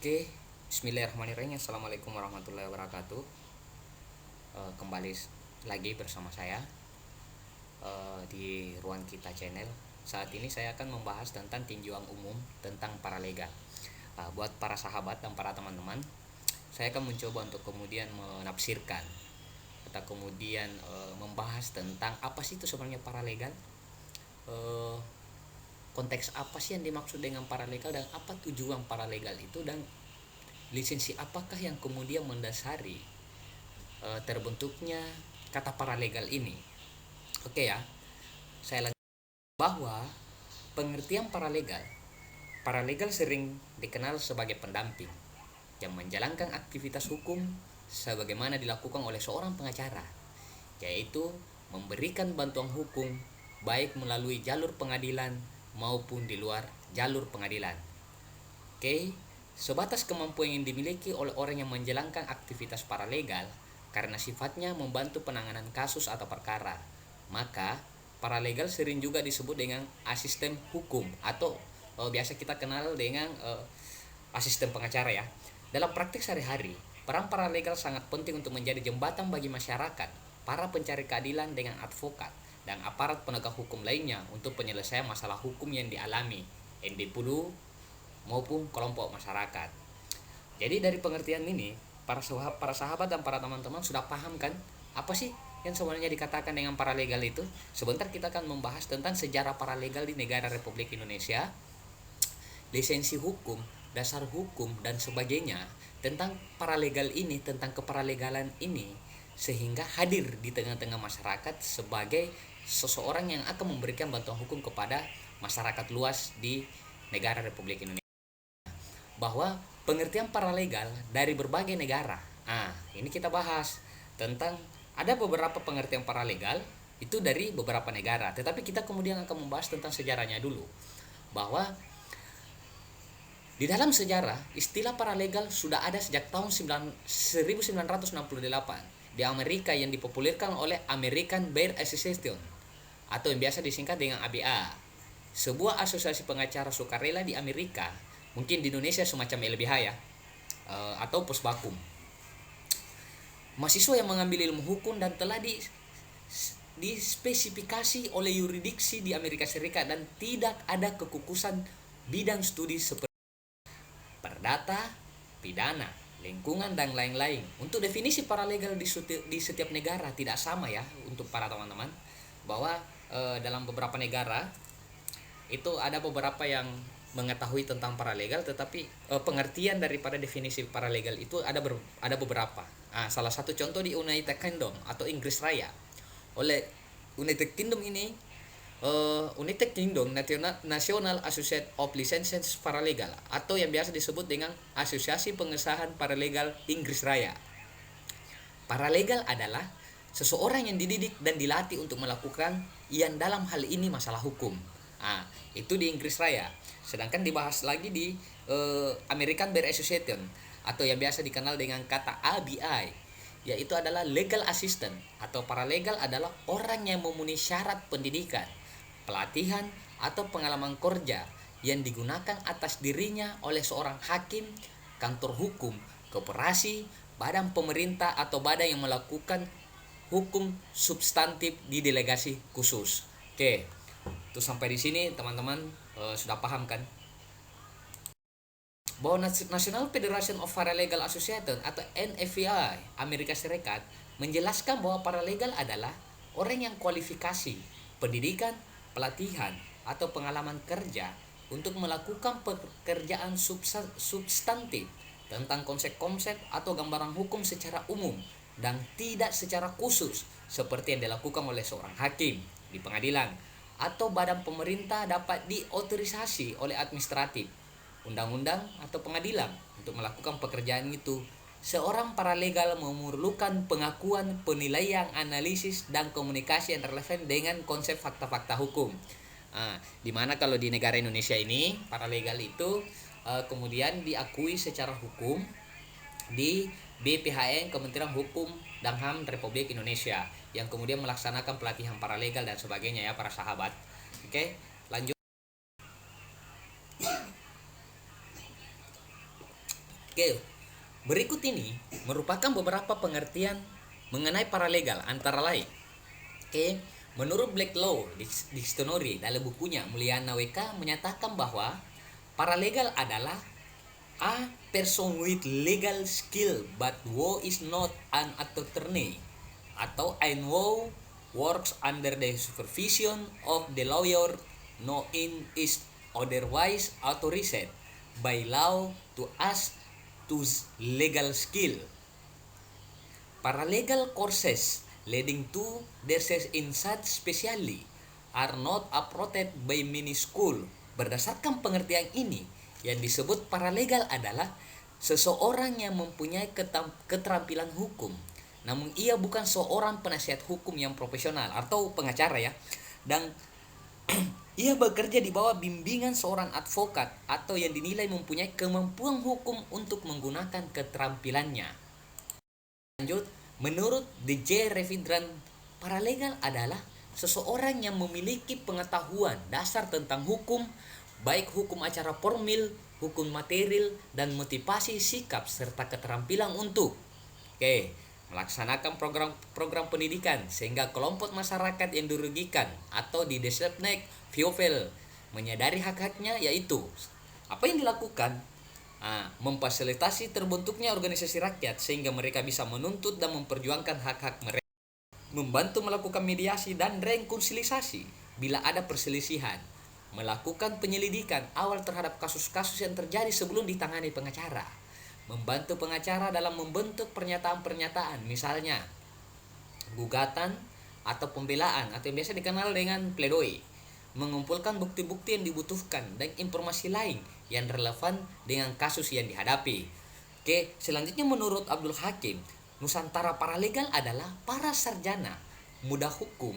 Oke, Bismillahirrahmanirrahim. Assalamualaikum warahmatullahi wabarakatuh. Kembali lagi bersama saya di Ruang Kita Channel. Saat ini saya akan membahas tentang tinjauan umum tentang paralegal. Buat para sahabat dan para teman-teman, saya akan mencoba untuk kemudian menafsirkan atau kemudian membahas tentang apa sih itu sebenarnya paralegal, eh, konteks apa sih yang dimaksud dengan paralegal dan apa tujuan paralegal itu, dan lisensi apakah yang kemudian mendasari terbentuknya kata paralegal ini. Oke ya, saya lanjut bahwa pengertian paralegal sering dikenal sebagai pendamping yang menjalankan aktivitas hukum sebagaimana dilakukan oleh seorang pengacara, yaitu memberikan bantuan hukum baik melalui jalur pengadilan maupun di luar jalur pengadilan. Oke, sebatas kemampuan yang dimiliki oleh orang yang menjalankan aktivitas paralegal karena sifatnya membantu penanganan kasus atau perkara, maka paralegal sering juga disebut dengan asisten hukum atau biasa kita kenal dengan asisten pengacara ya. Dalam praktik sehari-hari, peran paralegal sangat penting untuk menjadi jembatan bagi masyarakat, para pencari keadilan dengan advokat, dan aparat penegak hukum lainnya untuk penyelesaian masalah hukum yang dialami individu maupun kelompok masyarakat. Jadi dari pengertian ini, para sahabat dan para teman-teman sudah paham kan apa sih yang sebenarnya dikatakan dengan paralegal itu? Sebentar kita akan membahas tentang sejarah paralegal di negara Republik Indonesia, lisensi hukum, dasar hukum, dan sebagainya tentang paralegal ini, tentang keparalegalan ini, sehingga hadir di tengah-tengah masyarakat sebagai seseorang yang akan memberikan bantuan hukum kepada masyarakat luas di negara Republik Indonesia. Bahwa pengertian paralegal dari berbagai negara. Ini kita bahas tentang ada beberapa pengertian paralegal itu dari beberapa negara, tetapi kita kemudian akan membahas tentang sejarahnya dulu. Bahwa di dalam sejarah, istilah paralegal sudah ada sejak tahun 1968 di Amerika yang dipopulerkan oleh American Bar Association atau yang biasa disingkat dengan ABA, sebuah asosiasi pengacara sukarela di Amerika, mungkin di Indonesia semacam LBH ya, atau Pusbakum. Mahasiswa yang mengambil ilmu hukum dan telah dispesifikasi oleh yurisdiksi di Amerika Serikat dan tidak ada kekukusan bidang studi seperti perdata, pidana, lingkungan, dan lain-lain. Untuk definisi paralegal di setiap negara tidak sama ya untuk para teman-teman, bahwa dalam beberapa negara itu ada beberapa yang mengetahui tentang paralegal, tetapi pengertian daripada definisi paralegal itu ada beberapa. Salah satu contoh di United Kingdom atau Inggris Raya. Oleh United Kingdom ini, United Kingdom National Association of Licensed Paralegal atau yang biasa disebut dengan Asosiasi Pengesahan Paralegal Inggris Raya. Paralegal adalah seseorang yang dididik dan dilatih untuk melakukan yang dalam hal ini masalah hukum. Itu di Inggris Raya. Sedangkan dibahas lagi di American Bar Association atau yang biasa dikenal dengan kata ABI, yaitu adalah legal assistant atau paralegal adalah orang yang memenuhi syarat pendidikan, pelatihan, atau pengalaman kerja yang digunakan atas dirinya oleh seorang hakim, kantor hukum, koperasi, badan pemerintah, atau badan yang melakukan hukum substantif di delegasi khusus. Oke, itu sampai di sini teman-teman sudah paham kan? Bahwa National Federation of Paralegal Association atau NFPA Amerika Serikat menjelaskan bahwa paralegal adalah orang yang kualifikasi, pendidikan, pelatihan, atau pengalaman kerja untuk melakukan pekerjaan substantif tentang konsep-konsep atau gambaran hukum secara umum dan tidak secara khusus seperti yang dilakukan oleh seorang hakim di pengadilan atau badan pemerintah dapat diotorisasi oleh administratif, undang-undang, atau pengadilan untuk melakukan pekerjaan itu. Seorang paralegal memerlukan pengakuan, penilaian, analisis, dan komunikasi yang relevan dengan konsep fakta-fakta hukum. Dimana kalau di negara Indonesia ini paralegal itu kemudian diakui secara hukum di BPHN, Kementerian Hukum dan HAM Republik Indonesia, yang kemudian melaksanakan pelatihan paralegal dan sebagainya ya para sahabat. Oke, lanjut. Oke, berikut ini merupakan beberapa pengertian mengenai paralegal antara lain. Oke, menurut Black Law Dictionary dalam bukunya Mulyana WK menyatakan bahwa paralegal adalah a person with legal skill but who is not an attorney, atau ein who works under the supervision of the lawyer no in is otherwise authorized by law to ask to legal skill. Paralegal courses leading to their in such specialty are not approved by many school. Berdasarkan pengertian ini, yang disebut paralegal adalah seseorang yang mempunyai keterampilan hukum, namun ia bukan seorang penasihat hukum yang profesional atau pengacara ya, dan ia bekerja di bawah bimbingan seorang advokat atau yang dinilai mempunyai kemampuan hukum untuk menggunakan keterampilannya. Lanjut, menurut DJ Revidran, paralegal adalah seseorang yang memiliki pengetahuan dasar tentang hukum, baik hukum acara formil, hukum material, dan motivasi sikap serta keterampilan untuk melaksanakan program pendidikan sehingga kelompok masyarakat yang dirugikan atau di disadvantaged people menyadari hak-haknya, yaitu apa yang dilakukan? Memfasilitasi terbentuknya organisasi rakyat sehingga mereka bisa menuntut dan memperjuangkan hak-hak mereka, membantu melakukan mediasi dan rekonsiliasi bila ada perselisihan, melakukan penyelidikan awal terhadap kasus-kasus yang terjadi sebelum ditangani pengacara, membantu pengacara dalam membentuk pernyataan-pernyataan, misalnya gugatan atau pembelaan atau yang biasa dikenal dengan pledoi, mengumpulkan bukti-bukti yang dibutuhkan dan informasi lain yang relevan dengan kasus yang dihadapi. Oke, selanjutnya menurut Abdul Hakim, Nusantara paralegal adalah para sarjana, muda hukum,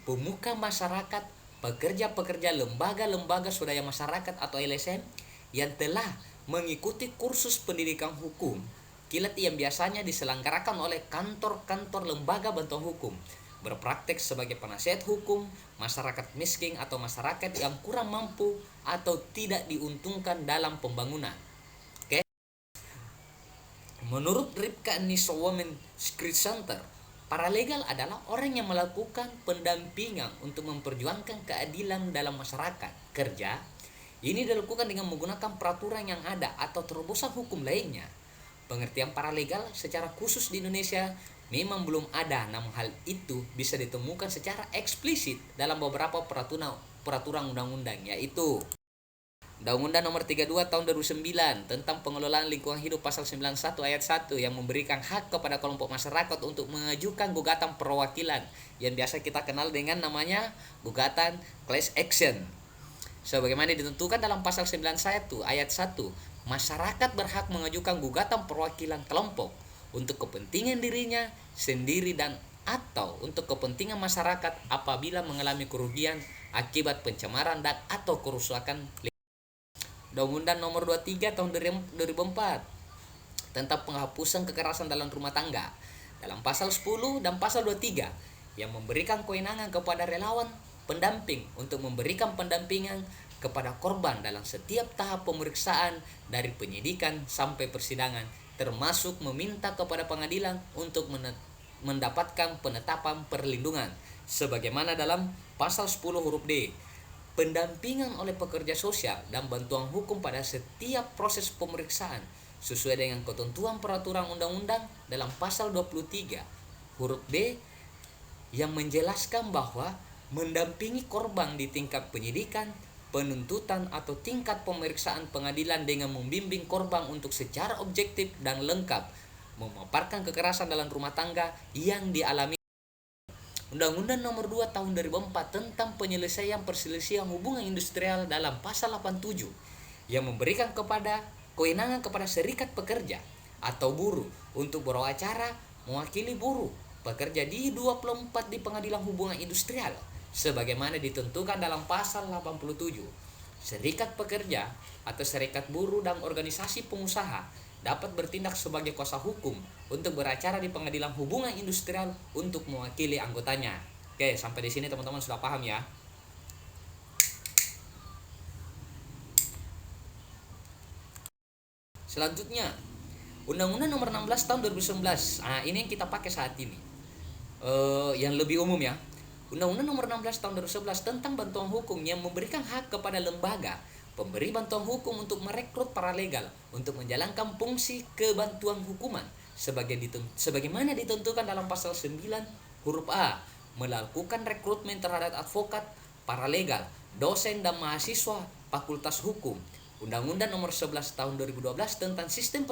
pemuka masyarakat, pekerja-pekerja lembaga-lembaga swadaya masyarakat atau LSM yang telah mengikuti kursus pendidikan hukum kilat yang biasanya diselenggarakan oleh kantor-kantor lembaga bantuan hukum, berpraktek sebagai penasihat hukum masyarakat miskin atau masyarakat yang kurang mampu atau tidak diuntungkan dalam pembangunan. Oke. Menurut Ripka Nisha Women Street Center, paralegal adalah orang yang melakukan pendampingan untuk memperjuangkan keadilan dalam masyarakat kerja. Ini dilakukan dengan menggunakan peraturan yang ada atau terobosan hukum lainnya. Pengertian paralegal secara khusus di Indonesia memang belum ada, namun hal itu bisa ditemukan secara eksplisit dalam beberapa peraturan undang-undang, yaitu Undang-Undang Nomor 32 Tahun 2009 tentang Pengelolaan Lingkungan Hidup Pasal 91 Ayat 1 yang memberikan hak kepada kelompok masyarakat untuk mengajukan gugatan perwakilan yang biasa kita kenal dengan namanya gugatan class action. Sebagaimana ditentukan dalam Pasal 91 Ayat 1, masyarakat berhak mengajukan gugatan perwakilan kelompok untuk kepentingan dirinya sendiri dan atau untuk kepentingan masyarakat apabila mengalami kerugian akibat pencemaran dan atau kerusakan lingkungan. Undang-Undang Nomor 23 Tahun 2004 tentang penghapusan kekerasan dalam rumah tangga dalam Pasal 10 dan Pasal 23 yang memberikan kewenangan kepada relawan pendamping untuk memberikan pendampingan kepada korban dalam setiap tahap pemeriksaan dari penyidikan sampai persidangan, termasuk meminta kepada pengadilan untuk mendapatkan penetapan perlindungan sebagaimana dalam Pasal 10 huruf D, pendampingan oleh pekerja sosial dan bantuan hukum pada setiap proses pemeriksaan sesuai dengan ketentuan peraturan undang-undang dalam Pasal 23 huruf D yang menjelaskan bahwa mendampingi korban di tingkat penyidikan, penuntutan atau tingkat pemeriksaan pengadilan dengan membimbing korban untuk secara objektif dan lengkap memaparkan kekerasan dalam rumah tangga yang dialami. Undang-Undang Nomor 2 Tahun 2004 tentang penyelesaian perselisihan hubungan industrial dalam Pasal 87 yang memberikan kewenangan kepada serikat pekerja atau buruh untuk berwawancara mewakili buruh pekerja di 24 di pengadilan hubungan industrial sebagaimana ditentukan dalam Pasal 87. Serikat pekerja atau serikat buruh dan organisasi pengusaha dapat bertindak sebagai kuasa hukum untuk beracara di pengadilan hubungan industrial untuk mewakili anggotanya. Oke, sampai di sini teman-teman sudah paham ya. Selanjutnya, Undang-Undang Nomor 16 Tahun 2011. Ini yang kita pakai saat ini. Yang lebih umum ya. Undang-Undang Nomor 16 Tahun 2011 tentang bantuan hukum yang memberikan hak kepada lembaga pemberi bantuan hukum untuk merekrut paralegal untuk menjalankan fungsi kebantuan hukuman sebagaimana ditentukan dalam pasal 9 huruf A, melakukan rekrutmen terhadap advokat, paralegal, dosen dan mahasiswa Fakultas Hukum. Undang-Undang Nomor 11 Tahun 2012 tentang sistem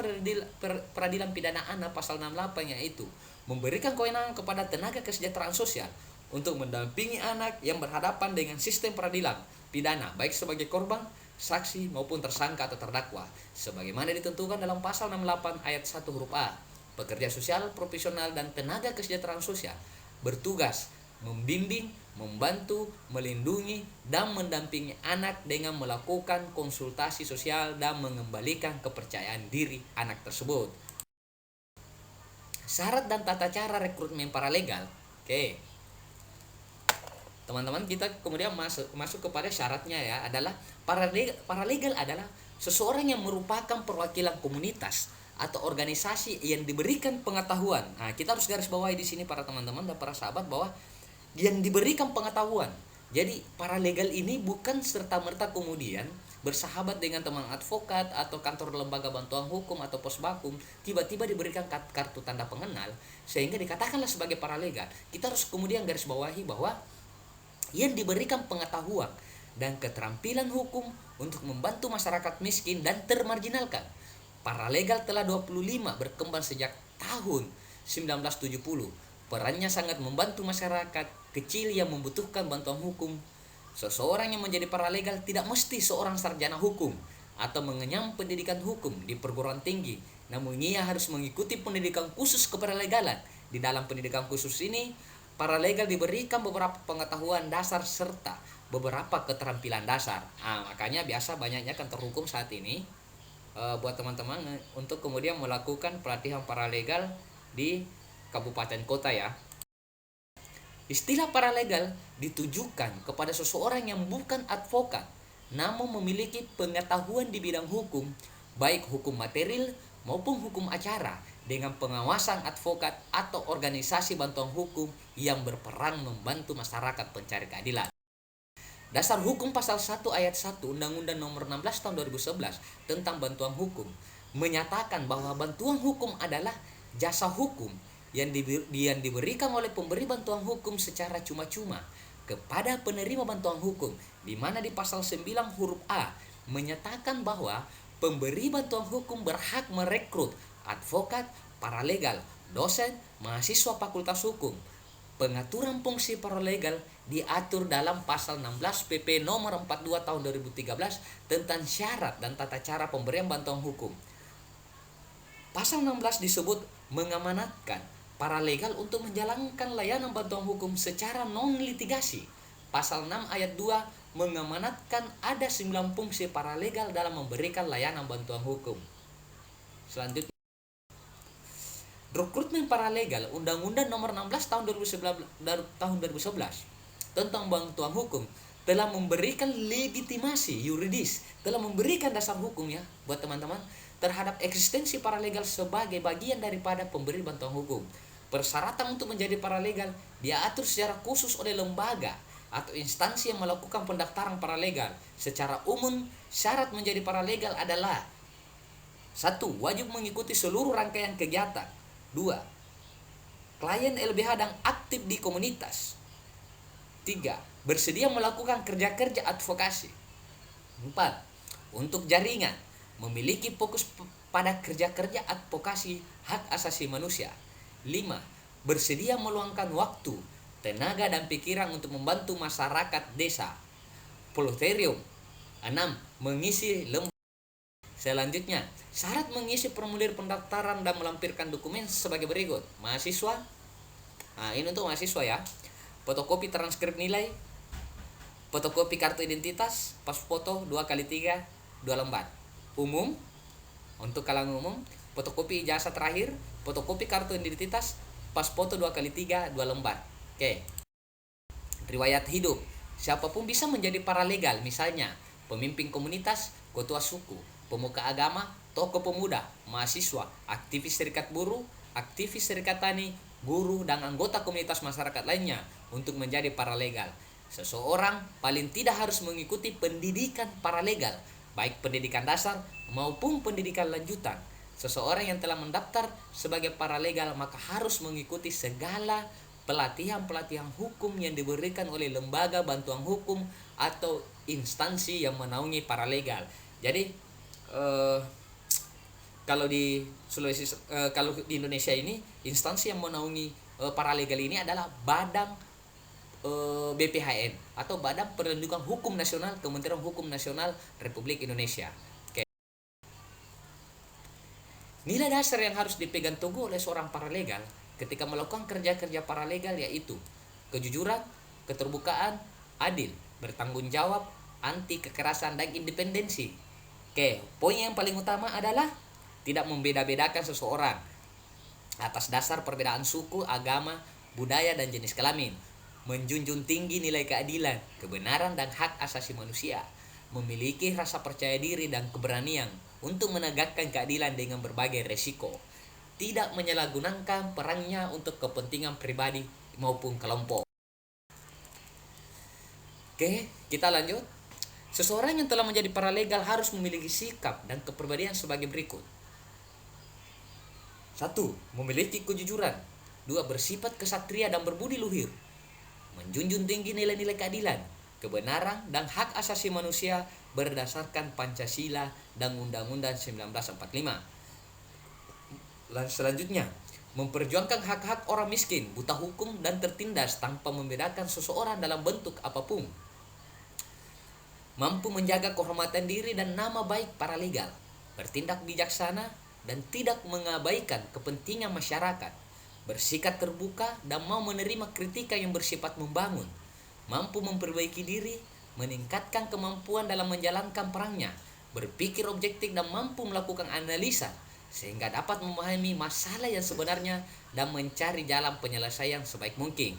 peradilan pidana anak pasal 68 yaitu memberikan kewenangan kepada tenaga kesejahteraan sosial untuk mendampingi anak yang berhadapan dengan sistem peradilan pidana baik sebagai korban, saksi maupun tersangka atau terdakwa sebagaimana ditentukan dalam pasal 68 ayat 1 huruf A. Pekerja sosial profesional dan tenaga kesejahteraan sosial bertugas membimbing, membantu, melindungi dan mendampingi anak dengan melakukan konsultasi sosial dan mengembalikan kepercayaan diri anak tersebut. Syarat dan tata cara rekrutmen paralegal. Oke. Teman-teman, kita kemudian masuk kepada syaratnya ya, adalah paralegal adalah seseorang yang merupakan perwakilan komunitas atau organisasi yang diberikan pengetahuan. Kita harus garis bawahi di sini para teman-teman dan para sahabat bahwa yang diberikan pengetahuan. Jadi paralegal ini bukan serta-merta kemudian bersahabat dengan teman advokat atau kantor lembaga bantuan hukum atau posbakum tiba-tiba diberikan kartu tanda pengenal sehingga dikatakanlah sebagai paralegal. Kita harus kemudian garis bawahi bahwa yang diberikan pengetahuan dan keterampilan hukum untuk membantu masyarakat miskin dan termarginalkan. Paralegal telah 25 berkembang sejak tahun 1970. Perannya sangat membantu masyarakat kecil yang membutuhkan bantuan hukum. Seseorang yang menjadi paralegal tidak mesti seorang sarjana hukum atau mengenyam pendidikan hukum di perguruan tinggi, namun ia harus mengikuti pendidikan khusus keparalegalan. Di dalam pendidikan khusus ini, paralegal diberikan beberapa pengetahuan dasar serta beberapa keterampilan dasar. Makanya biasa banyaknya kantor hukum saat ini buat teman-teman untuk kemudian melakukan pelatihan paralegal di kabupaten kota ya. Istilah paralegal ditujukan kepada seseorang yang bukan advokat namun memiliki pengetahuan di bidang hukum, baik hukum material maupun hukum acara, dengan pengawasan advokat atau organisasi bantuan hukum yang berperan membantu masyarakat pencari keadilan. Dasar hukum pasal 1 ayat 1 Undang-Undang Nomor 16 Tahun 2011 tentang bantuan hukum menyatakan bahwa bantuan hukum adalah jasa hukum yang diberikan oleh pemberi bantuan hukum secara cuma-cuma kepada penerima bantuan hukum, di mana di pasal 9 huruf A menyatakan bahwa pemberi bantuan hukum berhak merekrut advokat, paralegal, dosen, mahasiswa Fakultas Hukum. Pengaturan fungsi paralegal diatur dalam pasal 16 PP nomor 42 tahun 2013 tentang syarat dan tata cara pemberian bantuan hukum. Pasal 16 disebut mengamanatkan paralegal untuk menjalankan layanan bantuan hukum secara non-litigasi. Pasal 6 ayat 2 mengamanatkan ada 9 fungsi paralegal dalam memberikan layanan bantuan hukum. Selanjutnya, rekrutmen paralegal Undang-Undang Nomor 16 Tahun 2011 tentang bantuan hukum telah memberikan legitimasi yuridis, telah memberikan dasar hukum ya buat teman-teman terhadap eksistensi paralegal sebagai bagian daripada pemberi bantuan hukum. Persyaratan untuk menjadi paralegal diatur secara khusus oleh lembaga atau instansi yang melakukan pendaftaran paralegal. Secara umum, syarat menjadi paralegal adalah 1. Wajib mengikuti seluruh rangkaian kegiatan. 2. Klien LBH dan aktif di komunitas. 3. Bersedia melakukan kerja-kerja advokasi. 4. Untuk jaringan, memiliki fokus pada kerja-kerja advokasi hak asasi manusia. 5. Bersedia meluangkan waktu, tenaga dan pikiran untuk membantu masyarakat desa. Volunteerium. 6. Mengisi lembaga. Selanjutnya, syarat mengisi formulir pendaftaran dan melampirkan dokumen sebagai berikut. Mahasiswa, ini untuk mahasiswa ya. Fotokopi transkrip nilai, fotokopi kartu identitas, pas foto 2x3, 2 lembar. Umum, untuk kalangan umum, fotokopi ijazah terakhir, fotokopi kartu identitas, pas foto 2x3, 2 lembar. Oke. Riwayat hidup, siapapun bisa menjadi paralegal, misalnya pemimpin komunitas, ketua suku, pemuka agama, tokoh pemuda, mahasiswa, aktivis serikat buruh, aktivis serikat tani, guru, dan anggota komunitas masyarakat lainnya untuk menjadi paralegal. Seseorang paling tidak harus mengikuti pendidikan paralegal, baik pendidikan dasar maupun pendidikan lanjutan. Seseorang yang telah mendaftar sebagai paralegal maka harus mengikuti segala pelatihan-pelatihan hukum yang diberikan oleh lembaga bantuan hukum atau instansi yang menaungi paralegal. Jadi kalau di kalau di Indonesia ini instansi yang menaungi paralegal ini adalah Badan BPHN atau Badan Perlindungan Hukum Nasional, Kementerian Hukum Nasional Republik Indonesia. Oke. Nilai dasar yang harus dipegang teguh oleh seorang paralegal ketika melakukan kerja-kerja paralegal yaitu kejujuran, keterbukaan, adil, bertanggung jawab, anti kekerasan, dan independensi. Oke, poin yang paling utama adalah tidak membeda-bedakan seseorang atas dasar perbedaan suku, agama, budaya, dan jenis kelamin. Menjunjung tinggi nilai keadilan, kebenaran, dan hak asasi manusia. Memiliki rasa percaya diri dan keberanian untuk menegakkan keadilan dengan berbagai resiko. Tidak menyalahgunakan perannya untuk kepentingan pribadi maupun kelompok. Oke, kita lanjut. Seseorang yang telah menjadi paralegal harus memiliki sikap dan kepribadian sebagai berikut. 1. Memiliki kejujuran. 2. Bersifat kesatria dan berbudi luhur. Menjunjung tinggi nilai-nilai keadilan, kebenaran, dan hak asasi manusia berdasarkan Pancasila dan Undang-Undang 1945. Selanjutnya, memperjuangkan hak-hak orang miskin, buta hukum, dan tertindas tanpa membedakan seseorang dalam bentuk apapun. Mampu menjaga kehormatan diri dan nama baik paralegal, bertindak bijaksana dan tidak mengabaikan kepentingan masyarakat, bersikap terbuka dan mau menerima kritikan yang bersifat membangun, mampu memperbaiki diri, meningkatkan kemampuan dalam menjalankan perannya, berpikir objektif dan mampu melakukan analisa sehingga dapat memahami masalah yang sebenarnya dan mencari jalan penyelesaian sebaik mungkin.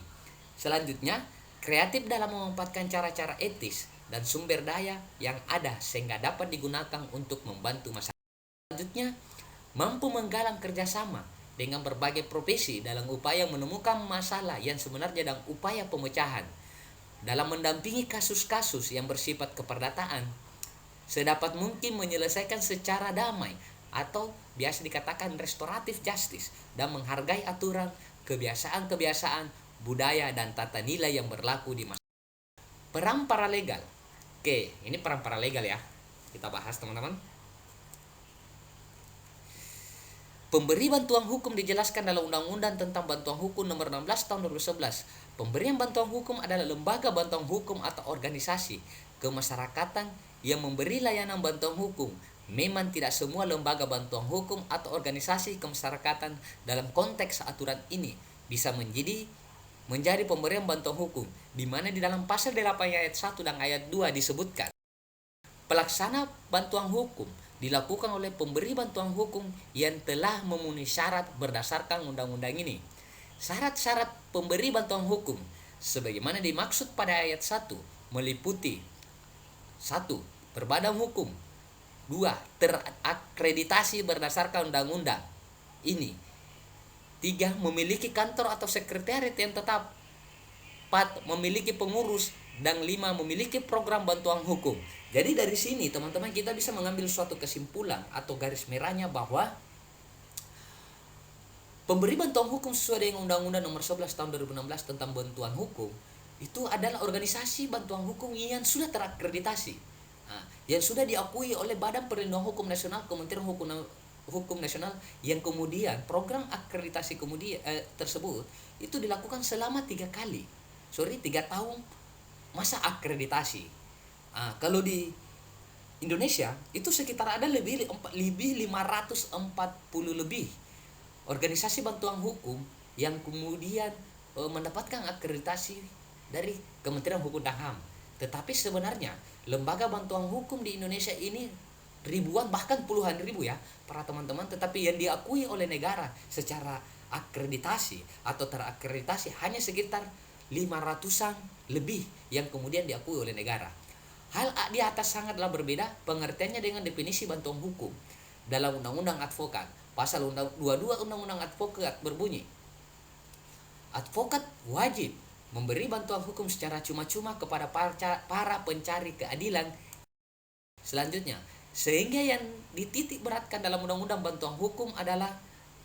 Selanjutnya, kreatif dalam memanfaatkan cara-cara etis dan sumber daya yang ada sehingga dapat digunakan untuk membantu masyarakat. Selanjutnya, mampu menggalang kerjasama dengan berbagai profesi dalam upaya menemukan masalah yang sebenarnya dan upaya pemecahan. Dalam mendampingi kasus-kasus yang bersifat keperdataan, sedapat mungkin menyelesaikan secara damai atau biasa dikatakan restoratif justice dan menghargai aturan, kebiasaan-kebiasaan, budaya, dan tata nilai yang berlaku di masyarakat. Peran paralegal. Oke, ini peran paralegal ya. Kita bahas teman-teman. Pemberi bantuan hukum dijelaskan dalam Undang-Undang tentang Bantuan Hukum Nomor 16 Tahun 2011. Pemberian bantuan hukum adalah lembaga bantuan hukum atau organisasi kemasyarakatan yang memberi layanan bantuan hukum. Memang tidak semua lembaga bantuan hukum atau organisasi kemasyarakatan dalam konteks aturan ini bisa menjadi pemberian bantuan hukum, di mana di dalam pasal 8 ayat 1 dan ayat 2 disebutkan pelaksana bantuan hukum dilakukan oleh pemberi bantuan hukum yang telah memenuhi syarat berdasarkan undang-undang ini. Syarat-syarat pemberi bantuan hukum sebagaimana dimaksud pada ayat 1 meliputi 1. Berbadan hukum. 2. Terakreditasi berdasarkan undang-undang ini. 3. Memiliki kantor atau sekretariat yang tetap. 4. Memiliki pengurus. Dan 5. Memiliki program bantuan hukum. Jadi dari sini teman-teman kita bisa mengambil suatu kesimpulan atau garis merahnya bahwa pemberi bantuan hukum sesuai dengan Undang-Undang Nomor 11 Tahun 2016 tentang bantuan hukum itu adalah organisasi bantuan hukum yang sudah terakreditasi, yang sudah diakui oleh Badan Perlindungan Hukum Nasional, Kementerian Hukum Nasional, yang kemudian program akreditasi tersebut itu dilakukan selama 3 tahun masa akreditasi. Kalau di Indonesia itu sekitar ada lebih 540 lebih organisasi bantuan hukum yang kemudian mendapatkan akreditasi dari Kementerian Hukum dan HAM. Tetapi sebenarnya lembaga bantuan hukum di Indonesia ini ribuan bahkan puluhan ribu ya para teman-teman, tetapi yang diakui oleh negara secara akreditasi atau terakreditasi hanya sekitar 500-an lebih yang kemudian diakui oleh negara. Hal di atas sangatlah berbeda pengertiannya dengan definisi bantuan hukum. dalam Undang-Undang Advokat. Pasal 22 Undang-Undang Advokat berbunyi, advokat wajib memberi bantuan hukum secara cuma-cuma kepada para pencari keadilan. Selanjutnya, sehingga yang dititik beratkan dalam Undang-Undang Bantuan Hukum adalah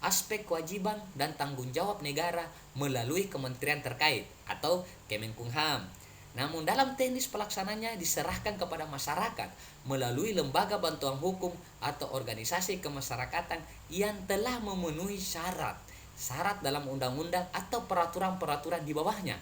aspek kewajiban dan tanggung jawab negara melalui kementerian terkait atau Kemenkumham. Namun dalam teknis pelaksananya diserahkan kepada masyarakat melalui lembaga bantuan hukum atau organisasi kemasyarakatan yang telah memenuhi syarat dalam undang-undang atau peraturan-peraturan di bawahnya.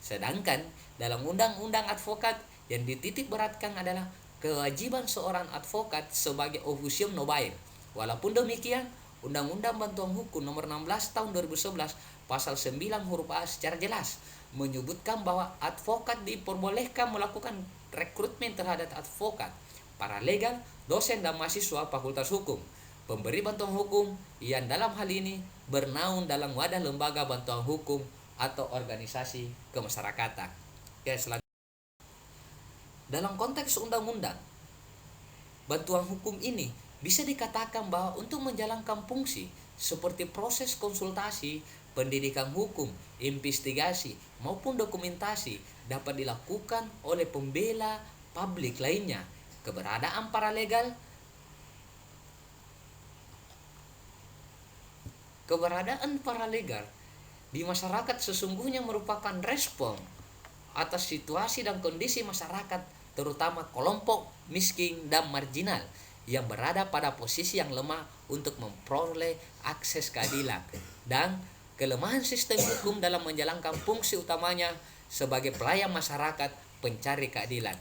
Sedangkan dalam Undang-Undang Advokat yang dititik beratkan adalah kewajiban seorang advokat sebagai officium nobae. Walaupun demikian, Undang-Undang Bantuan Hukum Nomor 16 Tahun 2011 Pasal 9 huruf A secara jelas menyebutkan bahwa advokat diperbolehkan melakukan rekrutmen terhadap advokat, paralegal, dosen dan mahasiswa Fakultas Hukum, pemberi bantuan hukum yang dalam hal ini bernaung dalam wadah lembaga bantuan hukum atau organisasi kemasyarakatan. Dalam konteks undang-undang bantuan hukum ini bisa dikatakan bahwa untuk menjalankan fungsi seperti proses konsultasi, pendidikan hukum, investigasi, maupun dokumentasi dapat dilakukan oleh pembela publik lainnya. Keberadaan paralegal di masyarakat sesungguhnya merupakan respon atas situasi dan kondisi masyarakat, terutama kelompok miskin dan marginal yang berada pada posisi yang lemah untuk memperoleh akses keadilan, dan kelemahan sistem hukum dalam menjalankan fungsi utamanya sebagai pelayan masyarakat pencari keadilan.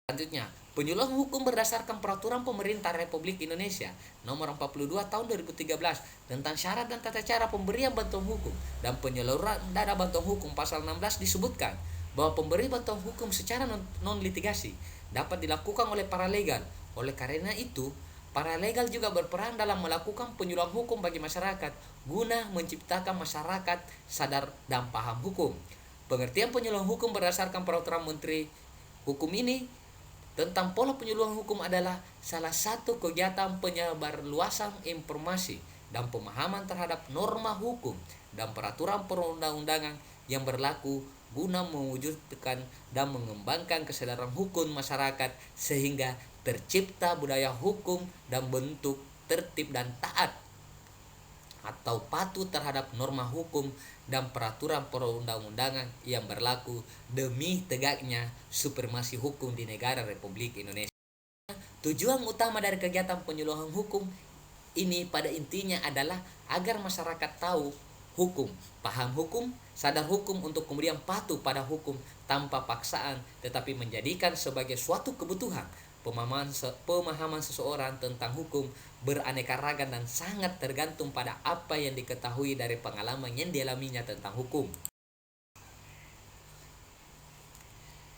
Selanjutnya, penyuluhan hukum berdasarkan Peraturan Pemerintah Republik Indonesia Nomor 42 Tahun 2013 tentang syarat dan tata cara pemberian bantuan hukum dan penyaluran dana bantuan hukum pasal 16 disebutkan bahwa pemberi bantuan hukum secara non-litigasi dapat dilakukan oleh paralegal. Oleh karena itu, paralegal juga berperan dalam melakukan penyuluhan hukum bagi masyarakat guna menciptakan masyarakat sadar dan paham hukum. Pengertian penyuluhan hukum berdasarkan Peraturan Menteri Hukum ini tentang pola penyuluhan hukum adalah salah satu kegiatan penyebarluasan informasi dan pemahaman terhadap norma hukum dan peraturan perundang-undangan yang berlaku guna mewujudkan dan mengembangkan kesadaran hukum masyarakat sehingga tercipta budaya hukum dan bentuk tertib dan taat atau patuh terhadap norma hukum dan peraturan perundang-undangan yang berlaku demi tegaknya supremasi hukum di negara Republik Indonesia. Tujuan utama dari kegiatan penyuluhan hukum ini pada intinya adalah agar masyarakat tahu hukum, paham hukum, sadar hukum untuk kemudian patuh pada hukum tanpa paksaan, tetapi menjadikan sebagai suatu kebutuhan. Pemahaman seseorang tentang hukum beraneka ragam dan sangat tergantung pada apa yang diketahui dari pengalaman yang dialaminya tentang hukum.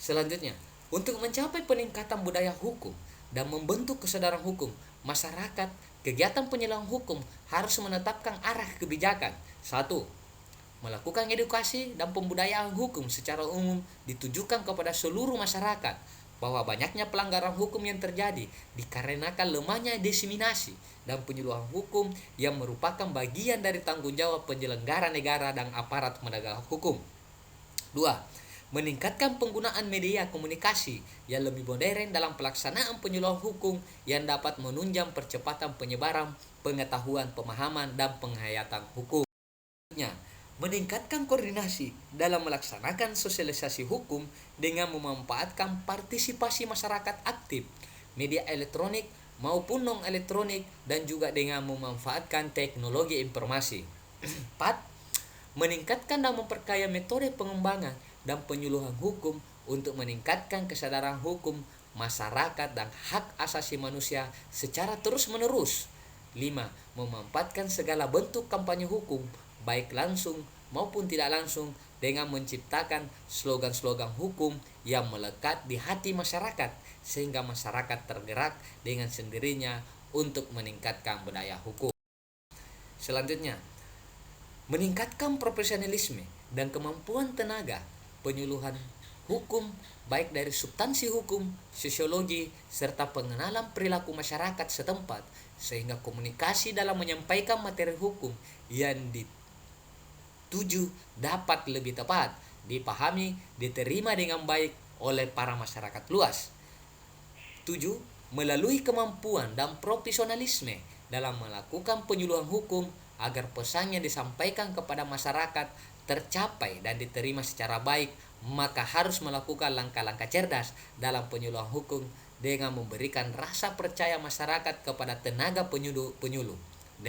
Selanjutnya, untuk mencapai peningkatan budaya hukum dan membentuk kesadaran hukum masyarakat, kegiatan penyuluhan hukum harus menetapkan arah kebijakan. 1. Melakukan edukasi dan pembudayaan hukum secara umum ditujukan kepada seluruh masyarakat bahwa banyaknya pelanggaran hukum yang terjadi dikarenakan lemahnya diseminasi dan penyuluhan hukum yang merupakan bagian dari tanggung jawab penyelenggara negara dan aparat penegak hukum. 2. Meningkatkan penggunaan media komunikasi yang lebih modern dalam pelaksanaan penyuluhan hukum yang dapat menunjang percepatan penyebaran pengetahuan, pemahaman, dan penghayatan hukum. Meningkatkan koordinasi dalam melaksanakan sosialisasi hukum dengan memanfaatkan partisipasi masyarakat aktif, media elektronik maupun non-elektronik, dan juga dengan memanfaatkan teknologi informasi. 4. Meningkatkan dan memperkaya metode pengembangan dan penyuluhan hukum untuk meningkatkan kesadaran hukum masyarakat dan hak asasi manusia secara terus-menerus. 5. Memanfaatkan segala bentuk kampanye hukum baik langsung maupun tidak langsung dengan menciptakan slogan-slogan hukum yang melekat di hati masyarakat sehingga masyarakat tergerak dengan sendirinya untuk meningkatkan budaya hukum. Selanjutnya, meningkatkan profesionalisme dan kemampuan tenaga penyuluhan hukum, baik dari substansi hukum, sosiologi, serta pengenalan perilaku masyarakat setempat, sehingga komunikasi dalam menyampaikan materi hukum yang dituju dapat lebih tepat, dipahami, diterima dengan baik oleh para masyarakat luas. 7. Melalui kemampuan dan profesionalisme dalam melakukan penyuluhan hukum agar pesan yang disampaikan kepada masyarakat tercapai dan diterima secara baik, maka harus melakukan langkah-langkah cerdas dalam penyuluhan hukum dengan memberikan rasa percaya masyarakat kepada tenaga penyuluh. 8.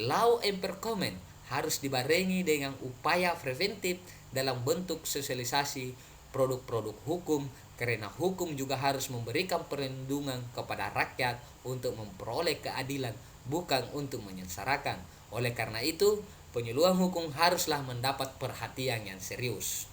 Law enforcement harus dibarengi dengan upaya preventif dalam bentuk sosialisasi produk-produk hukum, karena hukum juga harus memberikan perlindungan kepada rakyat untuk memperoleh keadilan, bukan untuk menyengsarakan. Oleh karena itu, penyuluhan hukum haruslah mendapat perhatian yang serius.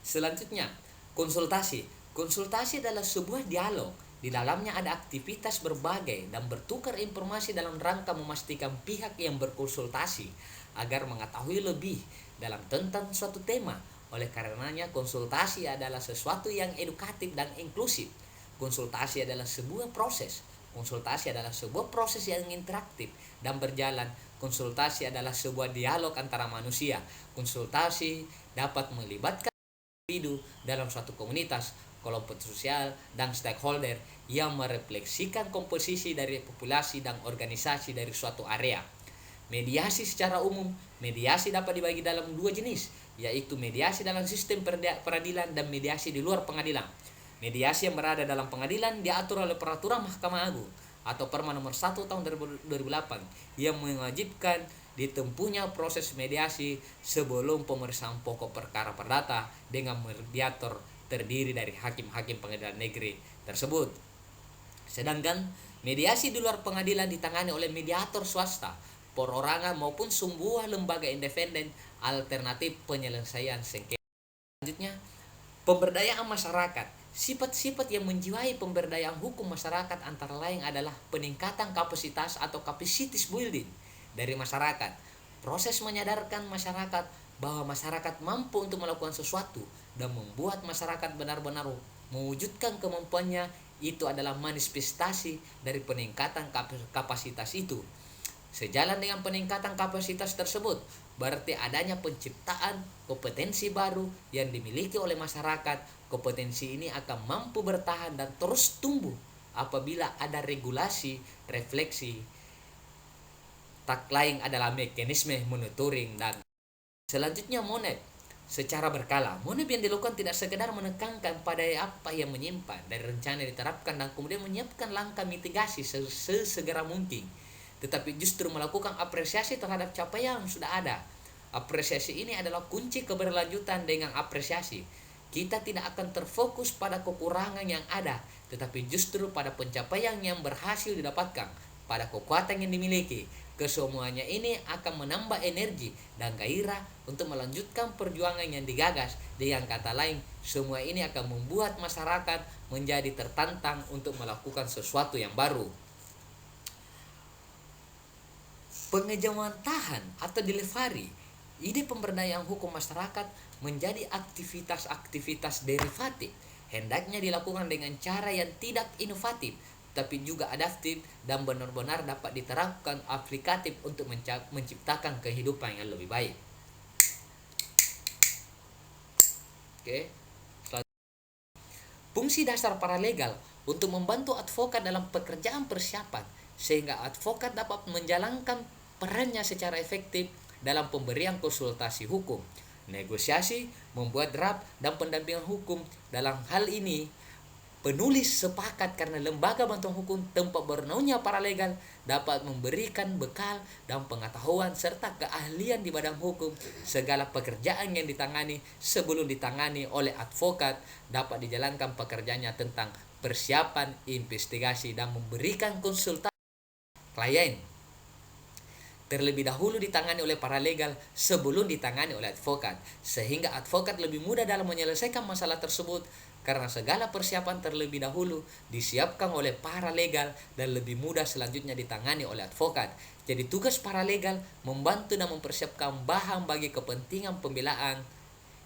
Selanjutnya, konsultasi. Konsultasi adalah sebuah dialog. Di dalamnya ada aktivitas berbagai dan bertukar informasi dalam rangka memastikan pihak yang berkonsultasi agar mengetahui lebih dalam tentang suatu tema. Oleh karenanya, konsultasi adalah sesuatu yang edukatif dan inklusif. Konsultasi adalah sebuah proses. Konsultasi adalah sebuah proses yang interaktif dan berjalan. Konsultasi adalah sebuah dialog antara manusia. Konsultasi dapat melibatkan individu dalam suatu komunitas, kelompok sosial, dan stakeholder yang merefleksikan komposisi dari populasi dan organisasi dari suatu area. Mediasi secara umum, mediasi dapat dibagi dalam dua jenis, yaitu mediasi dalam sistem peradilan dan mediasi di luar pengadilan. Mediasi yang berada dalam pengadilan diatur oleh peraturan Mahkamah Agung atau Perma nomor 1 tahun 2008 yang mewajibkan ditempuhnya proses mediasi sebelum pemeriksaan pokok perkara perdata dengan mediator terdiri dari hakim-hakim pengadilan negeri tersebut. Sedangkan mediasi di luar pengadilan ditangani oleh mediator swasta, perorangan maupun sebuah lembaga independen alternatif penyelesaian sengketa. Selanjutnya, pemberdayaan masyarakat. Sifat-sifat yang menjiwai pemberdayaan hukum masyarakat antara lain adalah peningkatan kapasitas atau capacity building dari masyarakat. Proses menyadarkan masyarakat bahwa masyarakat mampu untuk melakukan sesuatu dan membuat masyarakat benar-benar mewujudkan kemampuannya, itu adalah manifestasi dari peningkatan kapasitas itu. Sejalan dengan peningkatan kapasitas tersebut, berarti adanya penciptaan kompetensi baru yang dimiliki oleh masyarakat. Kompetensi ini akan mampu bertahan dan terus tumbuh apabila ada regulasi, refleksi. Tak lain adalah mekanisme monitoring dan selanjutnya monep secara berkala. Monep yang dilakukan tidak sekedar menekankan pada apa yang menyimpan dari rencana yang diterapkan dan kemudian menyiapkan langkah mitigasi sesegera mungkin, tetapi justru melakukan apresiasi terhadap capaian yang sudah ada. Apresiasi ini adalah kunci keberlanjutan. Dengan apresiasi, kita tidak akan terfokus pada kekurangan yang ada, tetapi justru pada pencapaian yang berhasil didapatkan, pada kekuatan yang dimiliki. Kesemuanya ini akan menambah energi dan gairah untuk melanjutkan perjuangan yang digagas. Dengan kata lain, semua ini akan membuat masyarakat menjadi tertantang untuk melakukan sesuatu yang baru. Pengejawantahan atau delivery. Ide pemberdayaan hukum masyarakat menjadi aktivitas-aktivitas derivatif. Hendaknya dilakukan dengan cara yang tidak inovatif, tapi juga adaptif dan benar-benar dapat diterapkan aplikatif untuk menciptakan kehidupan yang lebih baik. Oke. Fungsi dasar paralegal untuk membantu advokat dalam pekerjaan persiapan, sehingga advokat dapat menjalankan perannya secara efektif dalam pemberian konsultasi hukum, negosiasi, membuat draft, dan pendampingan hukum. Dalam hal ini, penulis sepakat karena lembaga bantuan hukum tempat bernaungnya paralegal dapat memberikan bekal dan pengetahuan serta keahlian di bidang hukum. Segala pekerjaan yang ditangani sebelum ditangani oleh advokat dapat dijalankan pekerjaannya tentang persiapan, investigasi, dan memberikan konsultasi klien terlebih dahulu ditangani oleh paralegal sebelum ditangani oleh advokat, sehingga advokat lebih mudah dalam menyelesaikan masalah tersebut karena segala persiapan terlebih dahulu disiapkan oleh paralegal dan lebih mudah selanjutnya ditangani oleh advokat. Jadi tugas paralegal membantu dan mempersiapkan bahan bagi kepentingan pembelaan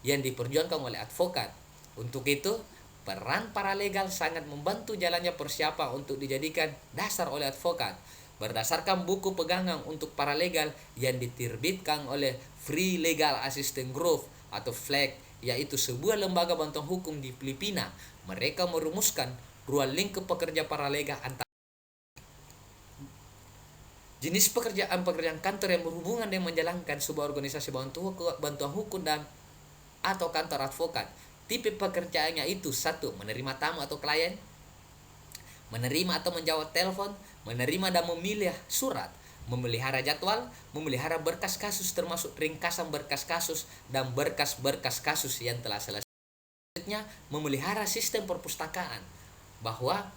yang diperjuangkan oleh advokat. Untuk itu, peran paralegal sangat membantu jalannya persiapan untuk dijadikan dasar oleh advokat. Berdasarkan buku pegangan untuk paralegal yang diterbitkan oleh Free Legal Assistance Group atau FLEG, yaitu sebuah lembaga bantuan hukum di Filipina, mereka merumuskan ruang lingkup pekerja paralegal antara jenis pekerjaan kantor yang berhubungan dengan menjalankan sebuah organisasi bantuan hukum dan atau kantor advokat. Tipe pekerjaannya itu: 1. Menerima tamu atau klien, menerima atau menjawab telepon, menerima dan memilih surat, memelihara jadwal, memelihara berkas kasus termasuk ringkasan berkas kasus dan berkas-berkas kasus yang telah selesai. Selanjutnya, memelihara sistem perpustakaan, bahwa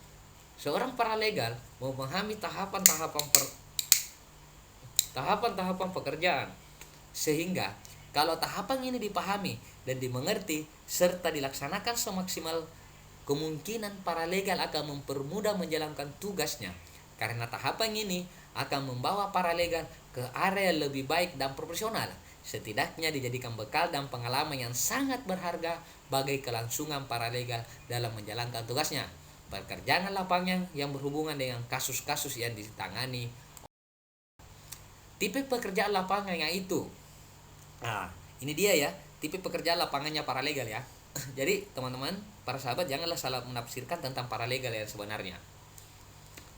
seorang paralegal memahami tahapan pekerjaan, sehingga kalau tahapan ini dipahami dan dimengerti serta dilaksanakan semaksimal kemungkinan, paralegal akan mempermudah menjalankan tugasnya, karena tahapan ini akan membawa paralegal ke area lebih baik dan profesional. Setidaknya dijadikan bekal dan pengalaman yang sangat berharga bagi kelangsungan paralegal dalam menjalankan tugasnya. Pekerjaan lapangan yang berhubungan dengan kasus-kasus yang ditangani. Tipe pekerjaan lapangan yang itu. Nah, ini dia ya, tipe pekerjaan lapangannya paralegal ya. Jadi teman-teman, para sahabat, janganlah salah menafsirkan tentang paralegal yang sebenarnya.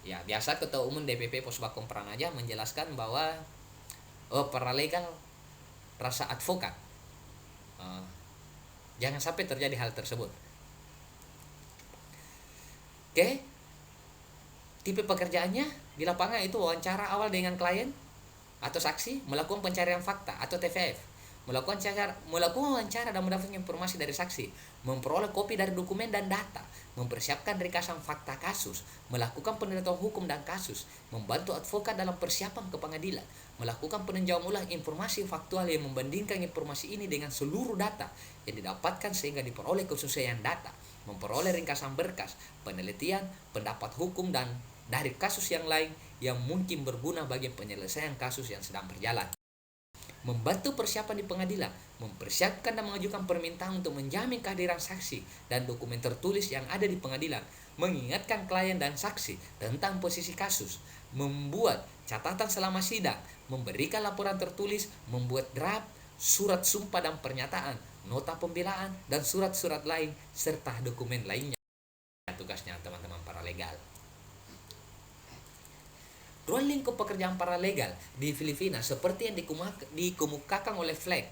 Ya, biasa Ketua Umum DPP Posbakom Pranaja menjelaskan bahwa paralegal rasa advokat. Jangan sampai terjadi hal tersebut. Oke. Tipe pekerjaannya di lapangan itu wawancara awal dengan klien atau saksi, melakukan pencarian fakta atau TVF, melakukan wawancara dan mendapatkan informasi dari saksi, memperoleh kopi dari dokumen dan data, mempersiapkan ringkasan fakta kasus, melakukan penelitian hukum dan kasus, membantu advokat dalam persiapan ke pengadilan, melakukan peninjauan ulang informasi faktual yang membandingkan informasi ini dengan seluruh data yang didapatkan sehingga diperoleh kesesuaian data, memperoleh ringkasan berkas, penelitian, pendapat hukum dan dari kasus yang lain yang mungkin berguna bagi penyelesaian kasus yang sedang berjalan. Membantu persiapan di pengadilan, mempersiapkan dan mengajukan permintaan untuk menjamin kehadiran saksi dan dokumen tertulis yang ada di pengadilan, mengingatkan klien dan saksi tentang posisi kasus, membuat catatan selama sidang, memberikan laporan tertulis, membuat draft, surat sumpah dan pernyataan, nota pembelaan, dan surat-surat lain, serta dokumen lainnya. Tugasnya teman-teman paralegal. Ruang lingkup pekerjaan paralegal di Filipina seperti yang dikemukakan oleh FLEG.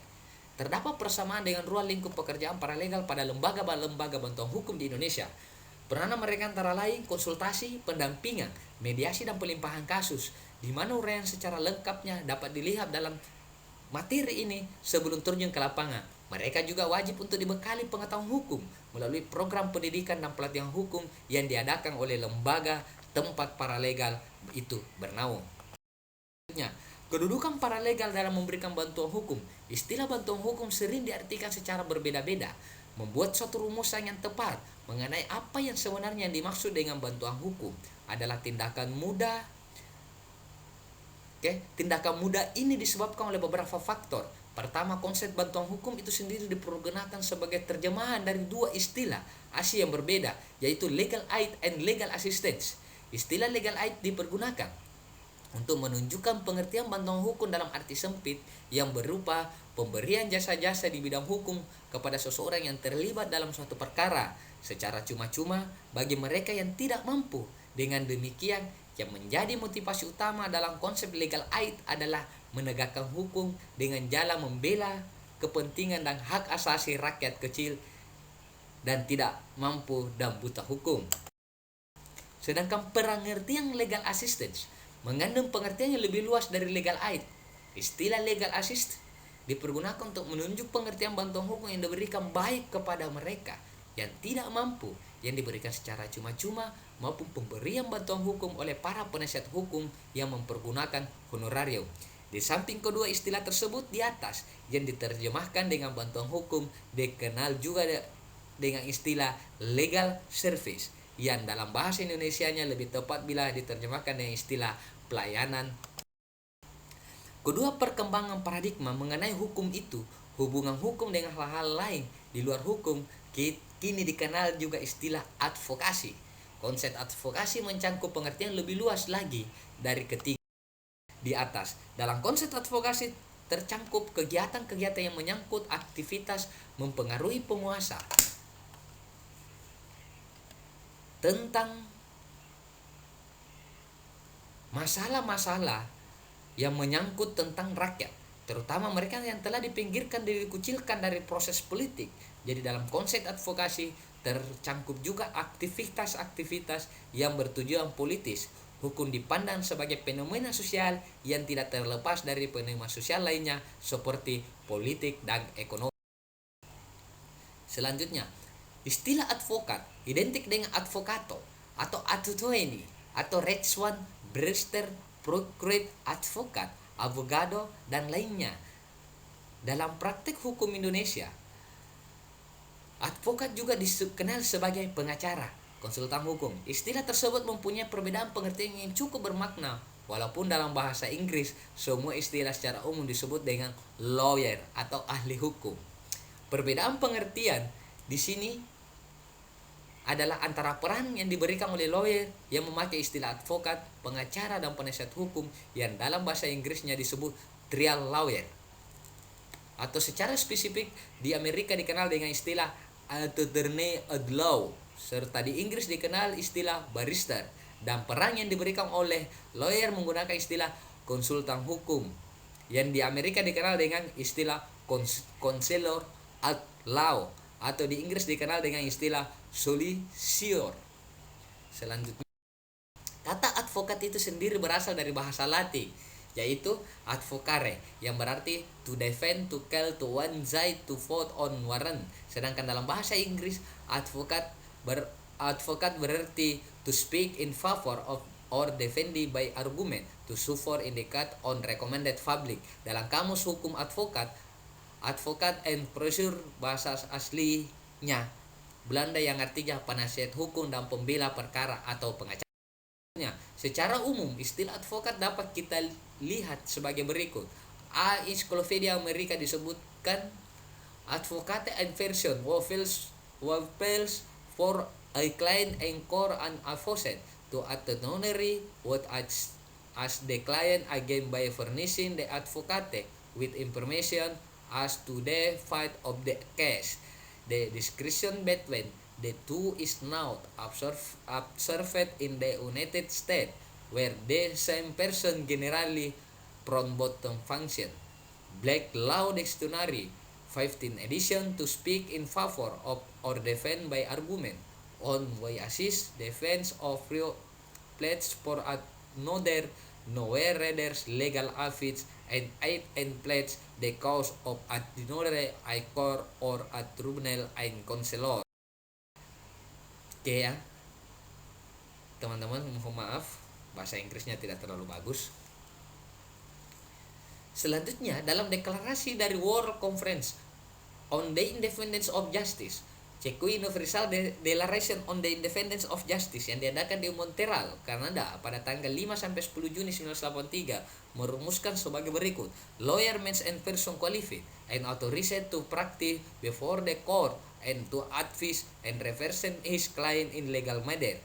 Terdapat persamaan dengan ruang lingkup pekerjaan paralegal pada lembaga-lembaga bantuan hukum di Indonesia. Peranan mereka antara lain konsultasi, pendampingan, mediasi dan pelimpahan kasus, di mana uraian secara lengkapnya dapat dilihat dalam materi ini sebelum terjun ke lapangan. Mereka juga wajib untuk dibekali pengetahuan hukum melalui program pendidikan dan pelatihan hukum yang diadakan oleh lembaga tempat paralegal itu bernaung. Kedudukan paralegal dalam memberikan bantuan hukum. Istilah bantuan hukum sering diartikan secara berbeda-beda. Membuat suatu rumusan yang tepat mengenai apa yang sebenarnya dimaksud dengan bantuan hukum adalah tindakan mudah. Tindakan mudah ini disebabkan oleh beberapa faktor. Pertama, konsep bantuan hukum itu sendiri dipergunakan sebagai terjemahan dari dua istilah asli yang berbeda, yaitu legal aid and legal assistance. Istilah legal aid dipergunakan untuk menunjukkan pengertian bantuan hukum dalam arti sempit yang berupa pemberian jasa-jasa di bidang hukum kepada seseorang yang terlibat dalam suatu perkara secara cuma-cuma bagi mereka yang tidak mampu. Dengan demikian, yang menjadi motivasi utama dalam konsep legal aid adalah menegakkan hukum dengan jalan membela kepentingan dan hak asasi rakyat kecil dan tidak mampu dan buta hukum. Sedangkan pengertian legal assistance mengandung pengertian yang lebih luas dari legal aid. Istilah legal assist dipergunakan untuk menunjuk pengertian bantuan hukum yang diberikan baik kepada mereka yang tidak mampu, yang diberikan secara cuma-cuma, maupun pemberian bantuan hukum oleh para penasihat hukum yang mempergunakan honorarium. Di samping kedua istilah tersebut di atas yang diterjemahkan dengan bantuan hukum, dikenal juga dengan istilah legal service, yang dalam bahasa Indonesianya lebih tepat bila diterjemahkan dengan istilah pelayanan. Kedua perkembangan paradigma mengenai hukum itu, hubungan hukum dengan hal-hal lain di luar hukum, kini dikenal juga istilah advokasi. Konsep advokasi mencangkup pengertian lebih luas lagi dari ketiga di atas. Dalam konsep advokasi tercangkup kegiatan-kegiatan yang menyangkut aktivitas mempengaruhi penguasa tentang masalah-masalah yang menyangkut tentang rakyat, terutama mereka yang telah dipinggirkan dan dikucilkan dari proses politik. Jadi dalam konsep advokasi tercangkup juga aktivitas-aktivitas yang bertujuan politis. Hukum dipandang sebagai fenomena sosial yang tidak terlepas dari fenomena sosial lainnya seperti politik dan ekonomi. Selanjutnya, istilah advokat identik dengan advocato atau attorney atau Rechtsanwalt, barrister, procureur, advokat, abogado, dan lainnya. Dalam praktek hukum Indonesia, advokat juga dikenal sebagai pengacara, konsultan hukum. Istilah tersebut mempunyai perbedaan pengertian yang cukup bermakna. Walaupun dalam bahasa Inggris, semua istilah secara umum disebut dengan lawyer atau ahli hukum. Perbedaan pengertian di sini adalah antara peran yang diberikan oleh lawyer yang memakai istilah advokat, pengacara, dan penasihat hukum yang dalam bahasa Inggrisnya disebut trial lawyer. Atau secara spesifik di Amerika dikenal dengan istilah attorney at law, serta di Inggris dikenal istilah barrister, dan peran yang diberikan oleh lawyer menggunakan istilah konsultan hukum yang di Amerika dikenal dengan istilah counselor at law, atau di Inggris dikenal dengan istilah solicitor. Selanjutnya, kata advokat itu sendiri berasal dari bahasa Latin, yaitu advocare, yang berarti to defend, to kill, to one side, to vote on warrant. Sedangkan dalam bahasa Inggris, advokat berarti to speak in favor of or defended by argument, to sue for, indicate, on recommended public. Dalam kamus hukum advokat and procedure bahasa aslinya Belanda yang artinya penasihat hukum dan pembela perkara atau pengacara. Secara umum, istilah advokat dapat kita lihat sebagai berikut. A. Encyclopedia Amerika disebutkan advocate and version waffles for a client and core and advocate to attorney what as the client again by furnishing the advocate with information as to the fact of the case. The distinction between the two is now observed in the United States, where the same person generally from both function. Black Law Dictionary, 15th edition, to speak in favor of or defend by argument, on way assist defense of real pledge for another, nowhere readers legal affairs and aid and pledge the cause of another a court or a tribunal and counselor. Oke ya, teman-teman, mohon maaf bahasa Inggrisnya tidak terlalu bagus. Selanjutnya, dalam deklarasi dari World Conference on the Independence of Justice, CECU Universal Declaration on the Independence of Justice, yang diadakan di Montreal, Kanada pada tanggal 5-10 Juni 1983 merumuskan sebagai berikut. Lawyer means and person qualified and authorized to practice before the court and to advise and represent his client in legal matter.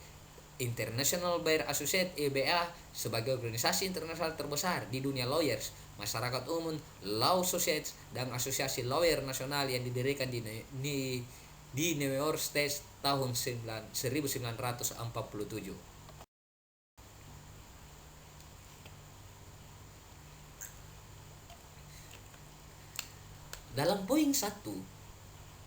International Bar Association (EBA) sebagai organisasi internasional terbesar di dunia lawyers, masyarakat umum, law societies, dan asosiasi lawyer nasional yang didirikan di New York State tahun 1947. Dalam poin 1,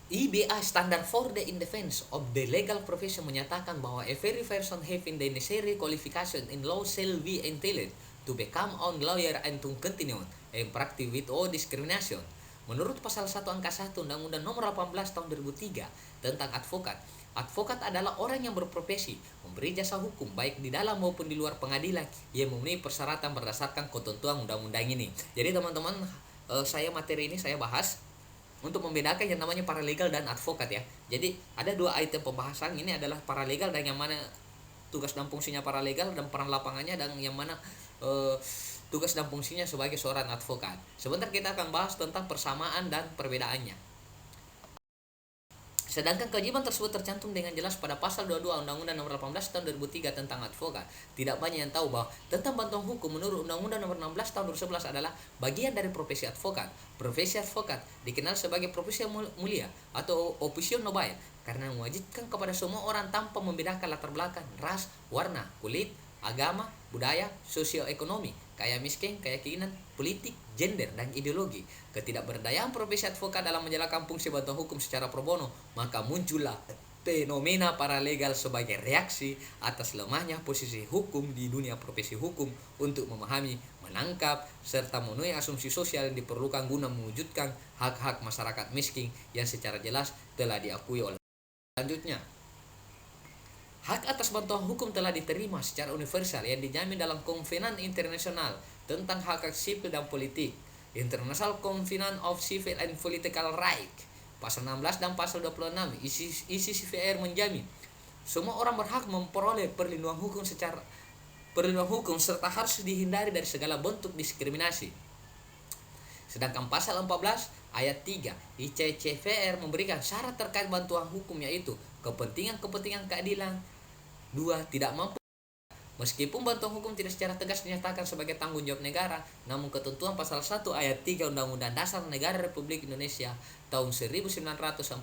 IBA Standard for the Independence of the Legal Profession menyatakan bahwa every person having the necessary qualification in law shall be entitled to become a lawyer and to continue and practice without discrimination. Menurut pasal 1 angka 1 Undang-Undang Nomor 18 tahun 2003 tentang advokat, advokat adalah orang yang berprofesi memberi jasa hukum baik di dalam maupun di luar pengadilan yang memenuhi persyaratan berdasarkan ketentuan undang-undang ini. Jadi teman-teman, materi ini saya bahas untuk membedakan yang namanya paralegal dan advokat ya. Jadi ada dua item pembahasan, ini adalah paralegal dan yang mana tugas dan fungsinya paralegal dan peran lapangannya, dan yang mana tugas dan fungsinya sebagai seorang advokat. Sebentar kita akan bahas tentang persamaan dan perbedaannya. Sedangkan kewajiban tersebut tercantum dengan jelas pada pasal 22 Undang-Undang Nomor 18 Tahun 2003 tentang advokat. Tidak banyak yang tahu bahwa tentang bantuan hukum menurut Undang-Undang Nomor 16 Tahun 2011 adalah bagian dari profesi advokat. Profesi advokat dikenal sebagai profesi yang mulia atau officio nobile karena mewajibkan kepada semua orang tanpa membedakan latar belakang, ras, warna, kulit, agama, budaya, sosioekonomi, kaya miskin, keyakinan, politik, gender, dan ideologi. Ketidakberdayaan profesi advokat dalam menjalankan fungsi bantuan hukum secara pro bono, maka muncullah fenomena paralegal sebagai reaksi atas lemahnya posisi hukum di dunia profesi hukum untuk memahami, menangkap, serta memenuhi asumsi sosial yang diperlukan guna mewujudkan hak-hak masyarakat miskin yang secara jelas telah diakui oleh. Selanjutnya, hak atas bantuan hukum telah diterima secara universal yang dijamin dalam Kovenant Internasional tentang hak sipil dan politik, International Covenant of Civil and Political Rights, pasal 16 dan pasal 26. ICCPR menjamin semua orang berhak memperoleh perlindungan hukum serta harus dihindari dari segala bentuk diskriminasi. Sedangkan pasal 14 ayat 3 ICCPR memberikan syarat terkait bantuan hukum, yaitu kepentingan keadilan. 2. Tidak mampu. Meskipun bantuan hukum tidak secara tegas dinyatakan sebagai tanggung jawab negara, namun ketentuan pasal 1 ayat 3 Undang-Undang Dasar Negara Republik Indonesia tahun 1945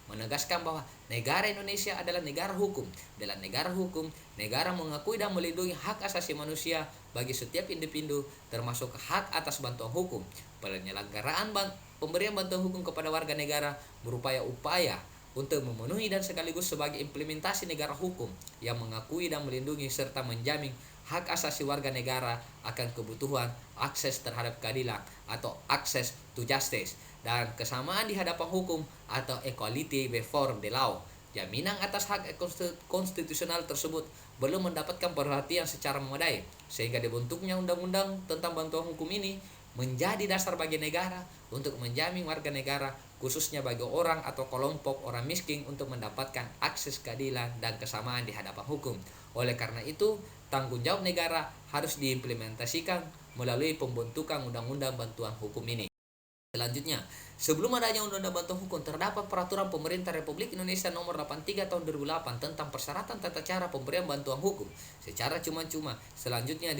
menegaskan bahwa negara Indonesia adalah negara hukum. Dalam negara hukum, negara mengakui dan melindungi hak asasi manusia bagi setiap individu, termasuk hak atas bantuan hukum. Penyelenggaraan pemberian bantuan hukum kepada warga negara berupaya upaya untuk memenuhi dan sekaligus sebagai implementasi negara hukum yang mengakui dan melindungi serta menjamin hak asasi warga negara akan kebutuhan akses terhadap keadilan atau access to justice dan kesamaan di hadapan hukum atau equality before the law. Jaminan atas hak konstitusional tersebut belum mendapatkan perhatian secara memadai, sehingga dibentuknya undang-undang tentang bantuan hukum ini menjadi dasar bagi negara untuk menjamin warga negara, khususnya bagi orang atau kelompok orang miskin, untuk mendapatkan akses keadilan dan kesamaan di hadapan hukum. Oleh karena itu, tanggung jawab negara harus diimplementasikan melalui pembentukan undang-undang bantuan hukum ini. Selanjutnya, sebelum adanya undang-undang bantuan hukum, terdapat peraturan pemerintah Republik Indonesia nomor 83 tahun 2008 tentang persyaratan tata cara pemberian bantuan hukum secara cuma-cuma. Selanjutnya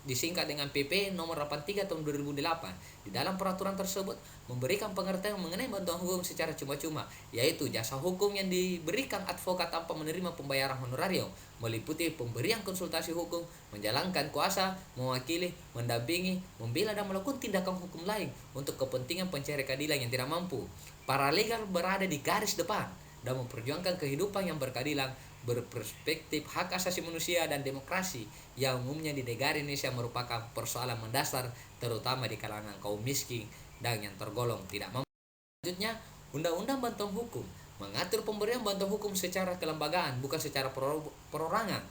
disingkat dengan PP nomor 83 tahun 2008. Di dalam peraturan tersebut memberikan pengertian mengenai bantuan hukum secara cuma-cuma, yaitu jasa hukum yang diberikan advokat tanpa menerima pembayaran honorarium, meliputi pemberian konsultasi hukum, menjalankan kuasa, mewakili, mendampingi, membela dan melakukan tindakan hukum lain untuk kepentingan pencari keadilan yang tidak mampu. Paralegal berada di garis depan dan memperjuangkan kehidupan yang berkeadilan berperspektif hak asasi manusia dan demokrasi yang umumnya di negara Indonesia merupakan persoalan mendasar terutama di kalangan kaum miskin dan yang tergolong tidak mampu. Selanjutnya, Undang-Undang Bantuan Hukum mengatur pemberian bantuan hukum secara kelembagaan, bukan secara perorangan.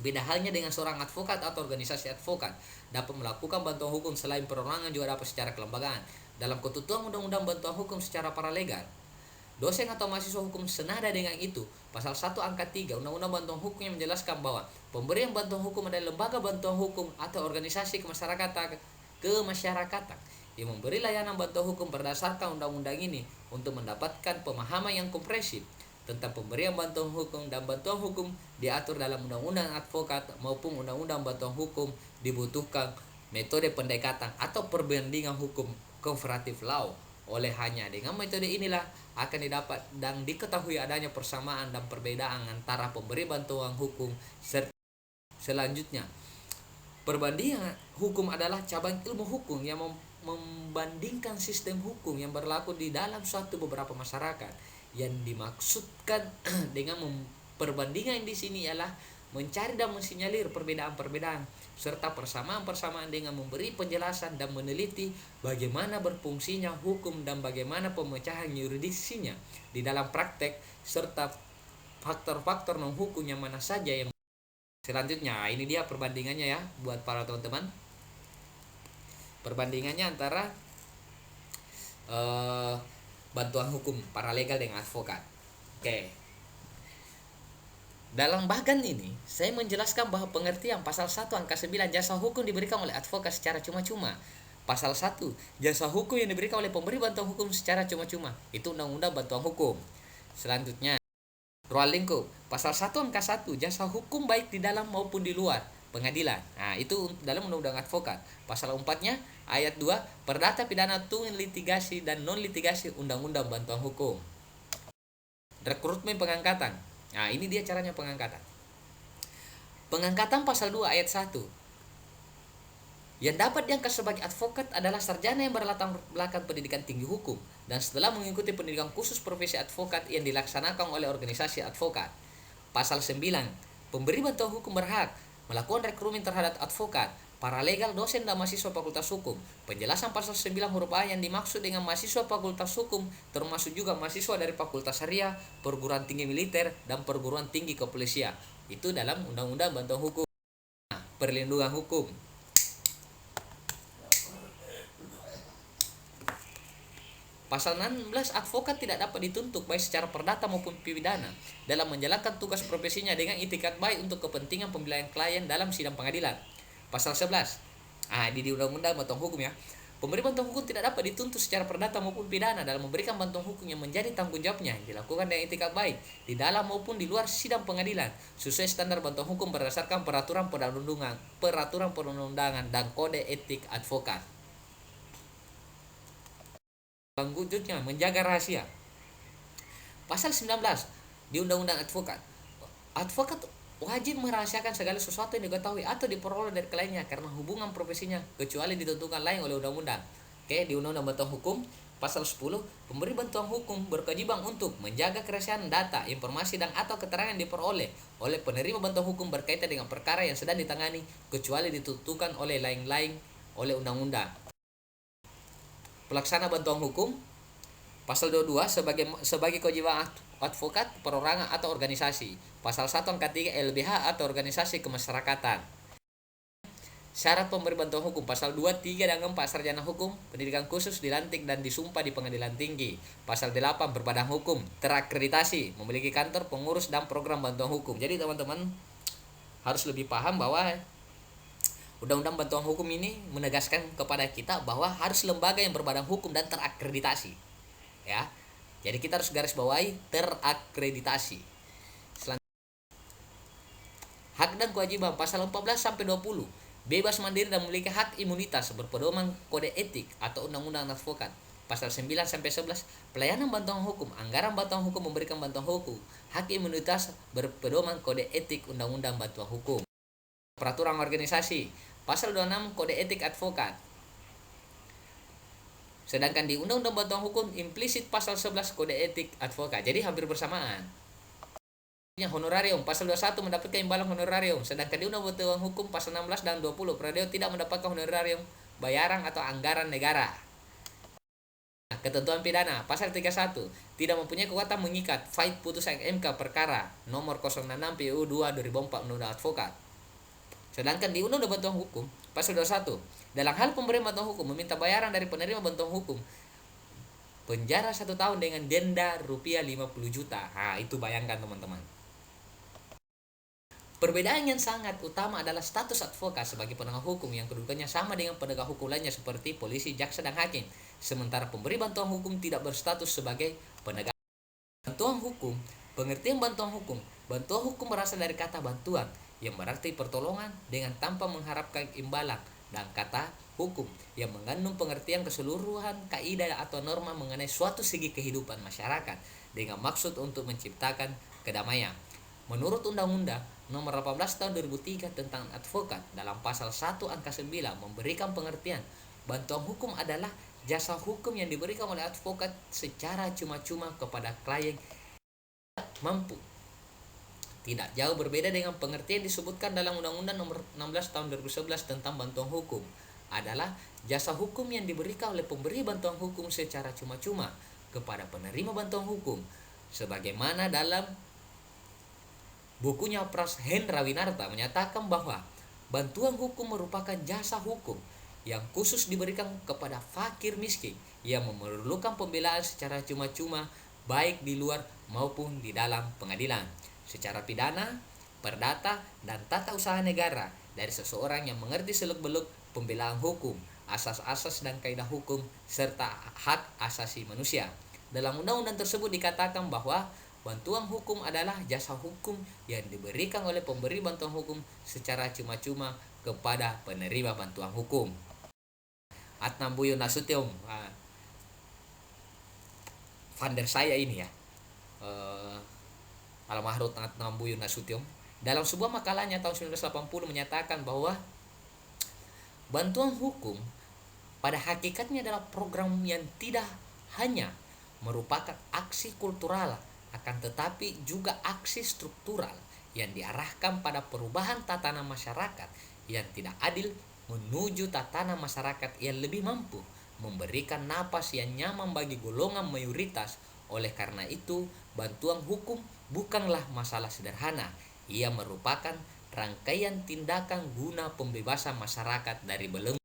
Beda halnya dengan seorang advokat atau organisasi advokat dapat melakukan bantuan hukum selain perorangan juga dapat secara kelembagaan. Dalam ketentuan Undang-Undang Bantuan Hukum secara paralegal, dosen atau mahasiswa hukum senada dengan itu, pasal 1 angka 3 Undang-Undang Bantuan Hukum yang menjelaskan bahwa pemberian bantuan hukum adalah lembaga bantuan hukum atau organisasi kemasyarakatan yang memberi layanan bantuan hukum berdasarkan undang-undang ini untuk mendapatkan pemahaman yang komprehensif tentang pemberian bantuan hukum, dan bantuan hukum diatur dalam Undang-Undang Advokat maupun Undang-Undang Bantuan Hukum. Dibutuhkan metode pendekatan atau perbandingan hukum comparative law. Oleh hanya dengan metode inilah akan didapat dan diketahui adanya persamaan dan perbedaan antara pemberi bantuan hukum. Selanjutnya, perbandingan hukum adalah cabang ilmu hukum yang membandingkan sistem hukum yang berlaku di dalam suatu beberapa masyarakat. Yang dimaksudkan dengan perbandingan di sini ialah mencari dan mensinyalir perbedaan-perbedaan serta persamaan-persamaan dengan memberi penjelasan dan meneliti bagaimana berfungsinya hukum dan bagaimana pemecahan yurisdiksinya di dalam praktek serta faktor-faktor non hukum yang mana saja yang. Selanjutnya, ini dia perbandingannya ya buat para teman-teman. Perbandingannya antara bantuan hukum paralegal dengan advokat. Oke. Dalam bagan ini, saya menjelaskan bahwa pengertian pasal 1 angka 9 jasa hukum diberikan oleh advokat secara cuma-cuma. Pasal 1, jasa hukum yang diberikan oleh pemberi bantuan hukum secara cuma-cuma. Itu undang-undang bantuan hukum. Selanjutnya, ruang lingkup. Pasal 1 angka 1, jasa hukum baik di dalam maupun di luar pengadilan. Nah, itu dalam undang-undang advokat. Pasal 4-nya, ayat 2, perdata pidana tunggal litigasi dan non-litigasi undang-undang bantuan hukum. Rekrutmen pengangkatan. Nah, ini dia caranya pengangkatan. Pengangkatan pasal 2 ayat 1. Yang dapat diangkat sebagai advokat adalah sarjana yang berlatar belakang pendidikan tinggi hukum dan setelah mengikuti pendidikan khusus profesi advokat yang dilaksanakan oleh organisasi advokat. Pasal 9. Pemberi bantuan hukum berhak melakukan rekrutmen terhadap advokat, paralegal, dosen, dan mahasiswa fakultas hukum. Penjelasan pasal 9 huruf A yang dimaksud dengan mahasiswa fakultas hukum termasuk juga mahasiswa dari fakultas syariah, perguruan tinggi militer, dan perguruan tinggi kepolisian. Itu dalam undang-undang bantuan hukum. Perlindungan hukum. Pasal 16, advokat tidak dapat dituntut baik secara perdata maupun pidana dalam menjalankan tugas profesinya dengan itikat baik untuk kepentingan pembelayan klien dalam sidang pengadilan. Pasal 11. Di undang-undang bantuan hukum ya. Pemberi bantuan hukum tidak dapat dituntut secara perdata maupun pidana dalam memberikan bantuan hukum yang menjadi tanggung jawabnya dilakukan dengan itikat baik di dalam maupun di luar sidang pengadilan sesuai standar bantuan hukum berdasarkan peraturan perundang-undangan dan kode etik advokat. Selanjutnya, menjaga rahasia. Pasal 19 di Undang-Undang Advokat. Advokat wajib merahasiakan segala sesuatu yang diketahui atau diperoleh dari kliennya karena hubungan profesinya kecuali ditentukan lain oleh undang-undang. Di Undang-Undang Bantuan Hukum pasal 10, pemberi bantuan hukum berkewajiban untuk menjaga kerahasiaan data, informasi dan atau keterangan yang diperoleh oleh penerima bantuan hukum berkaitan dengan perkara yang sedang ditangani kecuali ditentukan oleh lain-lain oleh undang-undang. Pelaksana bantuan hukum pasal 22 sebagai kewajiban advokat, perorangan atau organisasi. Pasal 1 angka 3 LBH atau organisasi kemasyarakatan. Syarat pemberi bantuan hukum pasal 2, 3 dan 4 sarjana hukum, pendidikan khusus, dilantik dan disumpah di pengadilan tinggi. Pasal 8 berbadan hukum, terakreditasi, memiliki kantor, pengurus dan program bantuan hukum. Jadi teman-teman harus lebih paham bahwa Undang-Undang Bantuan Hukum ini menegaskan kepada kita bahwa harus lembaga yang berbadan hukum dan terakreditasi. Ya. Jadi kita harus garis bawahi terakreditasi. Hak dan kewajiban pasal 14 sampai 20. Bebas mandiri dan memiliki hak imunitas berpedoman kode etik atau Undang-Undang Advokat. Pasal 9 sampai 11, pelayanan bantuan hukum, anggaran bantuan hukum memberikan bantuan hukum, hak imunitas berpedoman kode etik Undang-Undang Bantuan Hukum. Peraturan organisasi, pasal 26 kode etik advokat. Sedangkan di Undang-Undang Bantuan Hukum implisit pasal 11 kode etik advokat. Jadi hampir bersamaan. Honorarium, pasal 21 mendapatkan imbalan honorarium. Sedangkan di Undang-Undang Bantuan Hukum pasal 16 dan 20 peradil tidak mendapatkan honorarium, bayaran atau anggaran negara. Ketentuan pidana, pasal 31 tidak mempunyai kekuatan mengikat fight putusan MK perkara nomor 066 PU 2 2004 Undang-Undang Advokat. Sedangkan di Undang-Undang Bantuan Hukum pasal 21, dalam hal pemberian bantuan hukum meminta bayaran dari penerima bantuan hukum, penjara 1 tahun dengan denda rupiah 50 juta. Itu bayangkan teman-teman. Perbedaan yang sangat utama adalah status advokat sebagai penegak hukum yang kedudukannya sama dengan penegak hukum lainnya seperti polisi, jaksa, dan hakim. Sementara pemberi bantuan hukum tidak berstatus sebagai penegak bantuan hukum. Pengertian bantuan hukum. Bantuan hukum berasal dari kata bantuan yang berarti pertolongan dengan tanpa mengharapkan imbalan, dan kata hukum yang mengandung pengertian keseluruhan kaidah atau norma mengenai suatu segi kehidupan masyarakat dengan maksud untuk menciptakan kedamaian. Menurut Undang-Undang Nomor 18 Tahun 2003 tentang advokat dalam pasal 1 angka 9 memberikan pengertian bantuan hukum adalah jasa hukum yang diberikan oleh advokat secara cuma-cuma kepada klien mampu. Tidak jauh berbeda dengan pengertian disebutkan dalam Undang-Undang Nomor 16 Tahun 2011 tentang bantuan hukum, adalah jasa hukum yang diberikan oleh pemberi bantuan hukum secara cuma-cuma kepada penerima bantuan hukum, sebagaimana dalam bukunya Pras Hendra Winarta menyatakan bahwa bantuan hukum merupakan jasa hukum yang khusus diberikan kepada fakir miskin yang memerlukan pembelaan secara cuma-cuma baik di luar maupun di dalam pengadilan. secara pidana, perdata, dan tata usaha negara dari seseorang yang mengerti seluk-beluk pembelaan hukum, asas-asas dan kaidah hukum, serta hak asasi manusia. Dalam undang-undang tersebut dikatakan bahwa bantuan hukum adalah jasa hukum yang diberikan oleh pemberi bantuan hukum secara cuma-cuma kepada penerima bantuan hukum. Atnambuyo Nasution, founder saya ini ya, almarhum Atnambuyo Nasution, dalam sebuah makalahnya tahun 1980 menyatakan bahwa bantuan hukum pada hakikatnya adalah program yang tidak hanya merupakan aksi kultural, akan tetapi juga aksi struktural yang diarahkan pada perubahan tatanan masyarakat yang tidak adil menuju tatanan masyarakat yang lebih mampu, memberikan napas yang nyaman bagi golongan mayoritas. Oleh karena itu, bantuan hukum bukanlah masalah sederhana. Ia merupakan rangkaian tindakan guna pembebasan masyarakat dari belenggu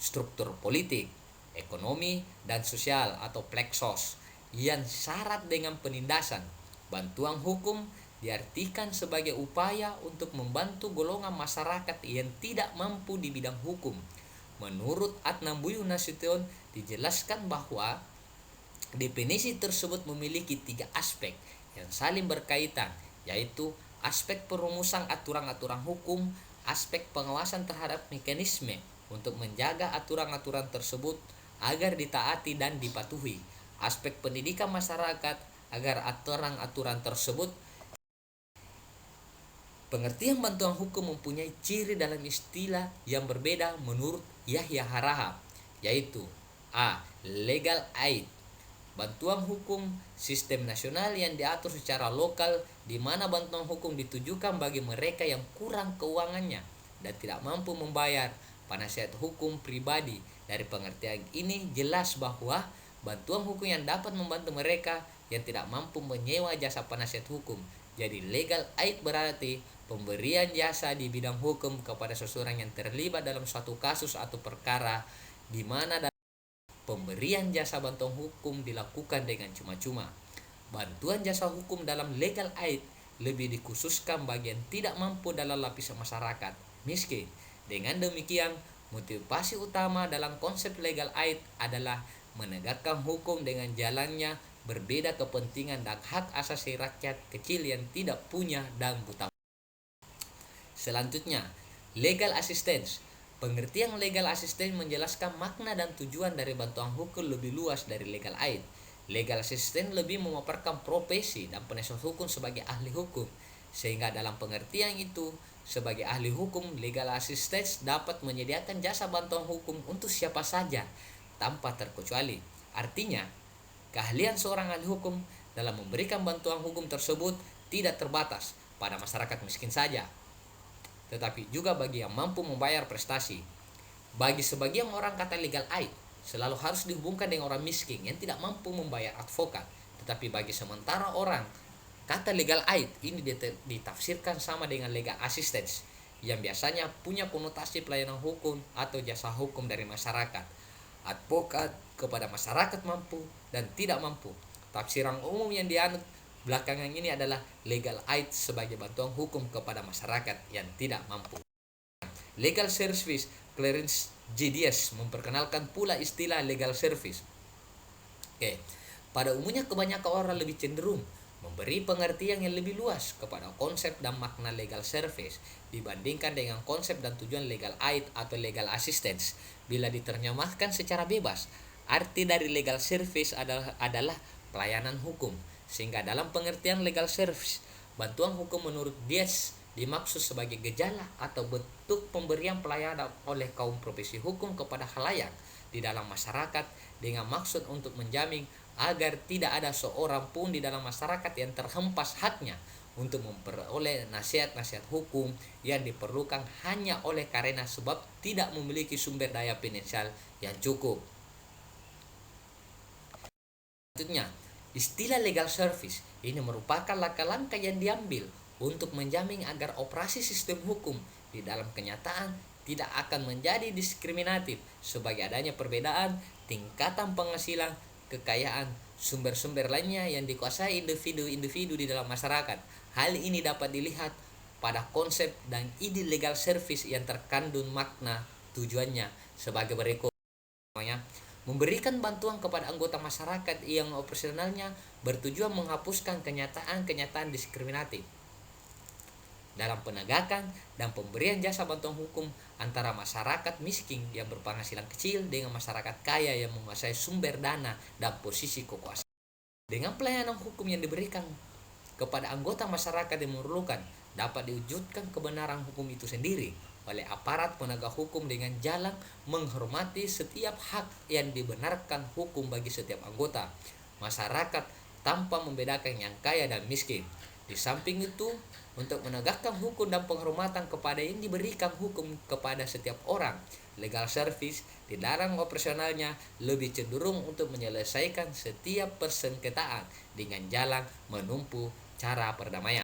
struktur politik, ekonomi, dan sosial atau pleksos yang syarat dengan penindasan. Bantuan hukum diartikan sebagai upaya untuk membantu golongan masyarakat yang tidak mampu di bidang hukum. Menurut Atnambuyo Nasution dijelaskan bahwa definisi tersebut memiliki 3 aspek yang saling berkaitan, yaitu aspek perumusan aturan-aturan hukum, aspek pengawasan terhadap mekanisme untuk menjaga aturan-aturan tersebut agar ditaati dan dipatuhi, aspek pendidikan masyarakat agar aturan-aturan tersebut. Pengertian bantuan hukum mempunyai ciri dalam istilah yang berbeda menurut Yahya Harahap, yaitu A. Legal aid, bantuan hukum sistem nasional yang diatur secara lokal, di mana bantuan hukum ditujukan bagi mereka yang kurang keuangannya dan tidak mampu membayar penasihat hukum pribadi. Dari pengertian ini jelas bahwa bantuan hukum yang dapat membantu mereka yang tidak mampu menyewa jasa penasihat hukum. Jadi legal aid berarti pemberian jasa di bidang hukum kepada seseorang yang terlibat dalam suatu kasus atau perkara di mana pemberian jasa bantuan hukum dilakukan dengan cuma-cuma. Bantuan jasa hukum dalam legal aid lebih dikhususkan bagi yang tidak mampu dalam lapisan masyarakat miskin. Dengan demikian, motivasi utama dalam konsep legal aid adalah menegakkan hukum dengan jalannya berbeda kepentingan dan hak asasi rakyat kecil yang tidak punya dan buta. Selanjutnya, legal assistance. Pengertian legal assistance menjelaskan makna dan tujuan dari bantuan hukum lebih luas dari legal aid. Legal assistance lebih memaparkan profesi dan penasihat hukum sebagai ahli hukum, sehingga dalam pengertian itu, sebagai ahli hukum, legal assistance dapat menyediakan jasa bantuan hukum untuk siapa saja tanpa terkecuali. Artinya, keahlian seorang ahli hukum dalam memberikan bantuan hukum tersebut tidak terbatas pada masyarakat miskin saja, tetapi juga bagi yang mampu membayar prestasi. Bagi sebagian orang, kata legal aid selalu harus dihubungkan dengan orang miskin yang tidak mampu membayar advokat. Tetapi bagi sementara orang, kata legal aid ini ditafsirkan sama dengan legal assistance yang biasanya punya konotasi pelayanan hukum atau jasa hukum dari masyarakat, advokat kepada masyarakat mampu dan tidak mampu. Tafsiran umum yang dianut belakangan ini adalah legal aid sebagai bantuan hukum kepada masyarakat yang tidak mampu. Legal service, Clarence G. Diaz memperkenalkan pula istilah legal service. Pada umumnya kebanyakan orang lebih cenderung memberi pengertian yang lebih luas kepada konsep dan makna legal service dibandingkan dengan konsep dan tujuan legal aid atau legal assistance. Bila diterjemahkan secara bebas, arti dari legal service adalah pelayanan hukum. Sehingga dalam pengertian legal service, bantuan hukum menurut Diaz dimaksud sebagai gejala atau bentuk pemberian pelayanan oleh kaum profesi hukum kepada khalayak di dalam masyarakat dengan maksud untuk menjamin agar tidak ada seorang pun di dalam masyarakat yang terhempas haknya untuk memperoleh nasihat-nasihat hukum yang diperlukan hanya oleh karena sebab tidak memiliki sumber daya finansial yang cukup. Selanjutnya, istilah legal service ini merupakan langkah-langkah yang diambil untuk menjamin agar operasi sistem hukum di dalam kenyataan tidak akan menjadi diskriminatif sebagai adanya perbedaan tingkatan penghasilan, kekayaan, sumber-sumber lainnya yang dikuasai individu-individu di dalam masyarakat. Hal ini dapat dilihat pada konsep dan ide legal service yang terkandung makna tujuannya sebagai berikut. Memberikan bantuan kepada anggota masyarakat yang operasionalnya bertujuan menghapuskan kenyataan-kenyataan diskriminatif dalam penegakan dan pemberian jasa bantuan hukum antara masyarakat miskin yang berpenghasilan kecil dengan masyarakat kaya yang menguasai sumber dana dan posisi kekuasaan. Dengan pelayanan hukum yang diberikan kepada anggota masyarakat yang memerlukan, dapat diwujudkan kebenaran hukum itu sendiri oleh aparat penegak hukum dengan jalan menghormati setiap hak yang dibenarkan hukum bagi setiap anggota masyarakat tanpa membedakan yang kaya dan miskin. Di samping itu, untuk menegakkan hukum dan penghormatan kepada yang diberikan hukum kepada setiap orang, legal service di dalam operasionalnya lebih cenderung untuk menyelesaikan setiap persengketaan dengan jalan menempuh cara perdamaian.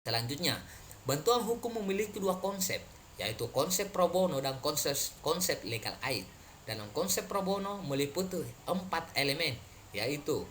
Selanjutnya, bantuan hukum memiliki dua konsep, yaitu konsep pro bono dan konsep legal aid. Dalam konsep pro bono meliputi 4 elemen, yaitu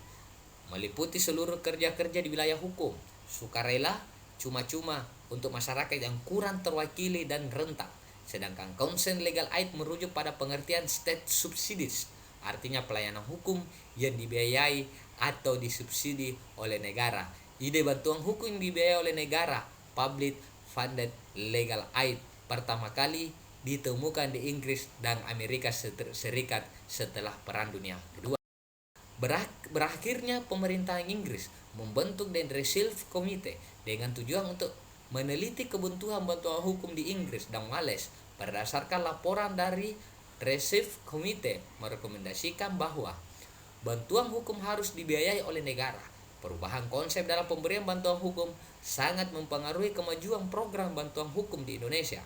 meliputi seluruh kerja-kerja di wilayah hukum, sukarela, cuma-cuma untuk masyarakat yang kurang terwakili dan rentan. Sedangkan konsep legal aid merujuk pada pengertian state subsidies, artinya pelayanan hukum yang dibiayai atau disubsidi oleh negara. Ide bantuan hukum yang dibiayai oleh negara, public funded legal aid, pertama kali ditemukan di Inggris dan Amerika Serikat setelah Perang Dunia Kedua. Berakhirnya pemerintahan Inggris membentuk The Resilve Committee dengan tujuan untuk meneliti kebutuhan bantuan hukum di Inggris dan Wales. Berdasarkan laporan dari Resilve Committee merekomendasikan bahwa bantuan hukum harus dibiayai oleh negara. Perubahan konsep dalam pemberian bantuan hukum sangat mempengaruhi kemajuan program bantuan hukum di Indonesia.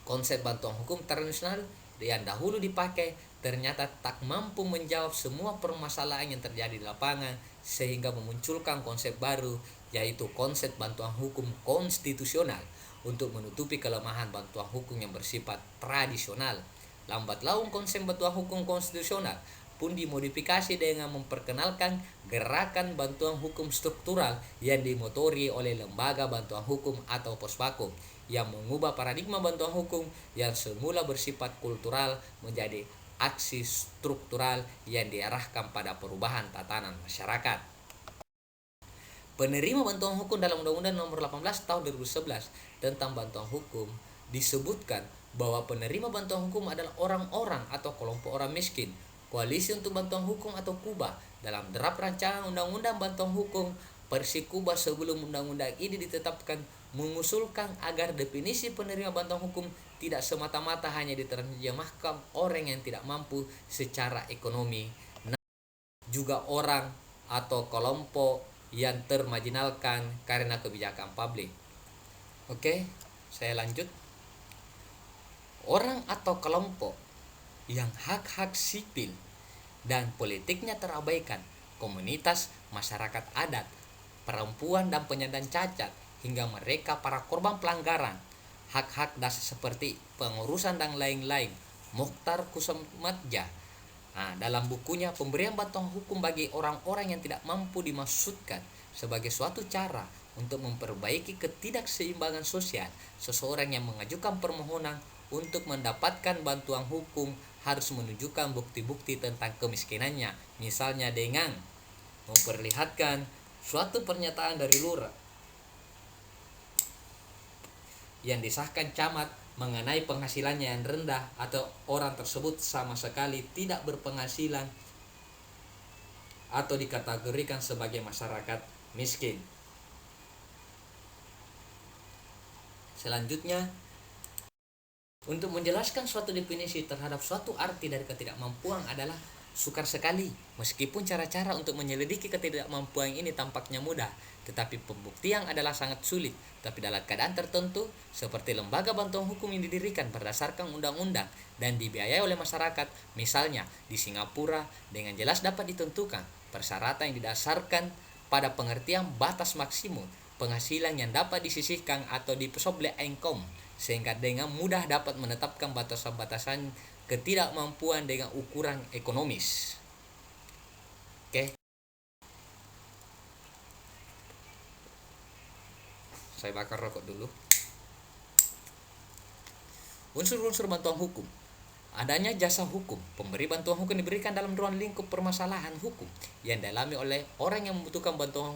Konsep bantuan hukum tradisional yang dahulu dipakai ternyata tak mampu menjawab semua permasalahan yang terjadi di lapangan, sehingga memunculkan konsep baru, yaitu konsep bantuan hukum konstitusional untuk menutupi kelemahan bantuan hukum yang bersifat tradisional. Lambat laun konsep bantuan hukum konstitusional pun dimodifikasi dengan memperkenalkan gerakan bantuan hukum struktural yang dimotori oleh lembaga bantuan hukum atau Pospakum, yang mengubah paradigma bantuan hukum yang semula bersifat kultural menjadi aksi struktural yang diarahkan pada perubahan tatanan masyarakat. Penerima bantuan hukum dalam Undang-Undang Nomor 18 Tahun 2011 tentang bantuan hukum disebutkan bahwa penerima bantuan hukum adalah orang-orang atau kelompok orang miskin. Koalisi untuk Bantuan Hukum atau KUBA dalam draft rancangan Undang-Undang Bantuan Hukum versi KUBA sebelum undang-undang ini ditetapkan mengusulkan agar definisi penerima bantuan hukum tidak semata-mata hanya diterjemahkan orang yang tidak mampu secara ekonomi, juga orang atau kelompok yang termarginalkan karena kebijakan publik. Oke, saya lanjut. Orang atau kelompok yang hak-hak sipil dan politiknya terabaikan, komunitas, masyarakat adat, perempuan dan penyandang cacat, hingga mereka para korban pelanggaran hak-hak dasar seperti pengurusan dan lain-lain. Mokhtar Kusumadja dalam bukunya Pemberian Bantuan Hukum bagi Orang-orang yang Tidak Mampu dimaksudkan sebagai suatu cara untuk memperbaiki ketidakseimbangan sosial. Seseorang yang mengajukan permohonan untuk mendapatkan bantuan hukum harus menunjukkan bukti-bukti tentang kemiskinannya, misalnya dengan memperlihatkan suatu pernyataan dari lurah yang disahkan camat mengenai penghasilannya yang rendah atau orang tersebut sama sekali tidak berpenghasilan atau dikategorikan sebagai masyarakat miskin. Selanjutnya, untuk menjelaskan suatu definisi terhadap suatu arti dari ketidakmampuan adalah sukar sekali. Meskipun cara-cara untuk menyelidiki ketidakmampuan ini tampaknya mudah, tetapi pembuktian adalah sangat sulit. Tapi dalam keadaan tertentu, seperti lembaga bantuan hukum yang didirikan berdasarkan undang-undang dan dibiayai oleh masyarakat, misalnya di Singapura, dengan jelas dapat ditentukan persyaratan yang didasarkan pada pengertian batas maksimum penghasilan yang dapat disisihkan atau disable income, sehingga dengan mudah dapat menetapkan batasan-batasan ketidakmampuan dengan ukuran ekonomis. Oke. Saya bakar rokok dulu. Unsur-unsur bantuan hukum. Adanya jasa hukum. Pemberi bantuan hukum diberikan dalam ruang lingkup permasalahan hukum yang dialami oleh orang yang membutuhkan bantuan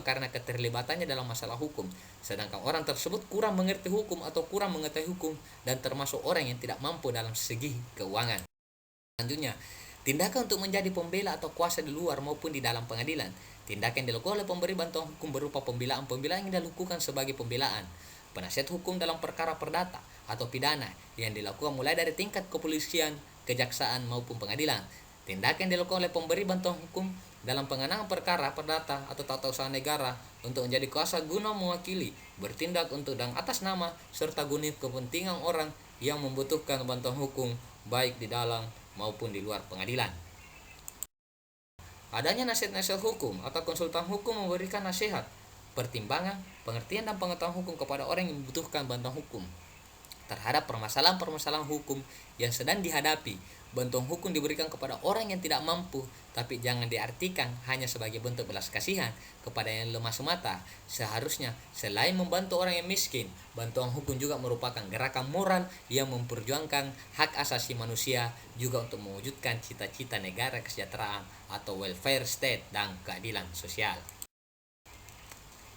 karena keterlibatannya dalam masalah hukum, sedangkan orang tersebut kurang mengerti hukum atau kurang mengetahui hukum dan termasuk orang yang tidak mampu dalam segi keuangan. Selanjutnya, tindakan untuk menjadi pembela atau kuasa di luar maupun di dalam pengadilan. Tindakan yang dilakukan oleh pemberi bantuan hukum berupa pembelaan yang dilakukan sebagai pembelaan, penasihat hukum dalam perkara perdata atau pidana yang dilakukan mulai dari tingkat kepolisian, kejaksaan maupun pengadilan. Tindakan yang dilakukan oleh pemberi bantuan hukum dalam pengenangan perkara perdata atau tata usaha negara untuk menjadi kuasa guna mewakili, bertindak untuk dan atas nama serta guna kepentingan orang yang membutuhkan bantuan hukum baik di dalam maupun di luar pengadilan. Adanya nasihat-nasihat hukum atau konsultan hukum memberikan nasihat, pertimbangan, pengertian dan pengetahuan hukum kepada orang yang membutuhkan bantuan hukum terhadap permasalahan-permasalahan hukum yang sedang dihadapi. Bantuan hukum diberikan kepada orang yang tidak mampu, tapi jangan diartikan hanya sebagai bentuk belas kasihan kepada yang lemah semata. Seharusnya selain membantu orang yang miskin, bantuan hukum juga merupakan gerakan moral yang memperjuangkan hak asasi manusia, juga untuk mewujudkan cita-cita negara kesejahteraan atau welfare state dan keadilan sosial.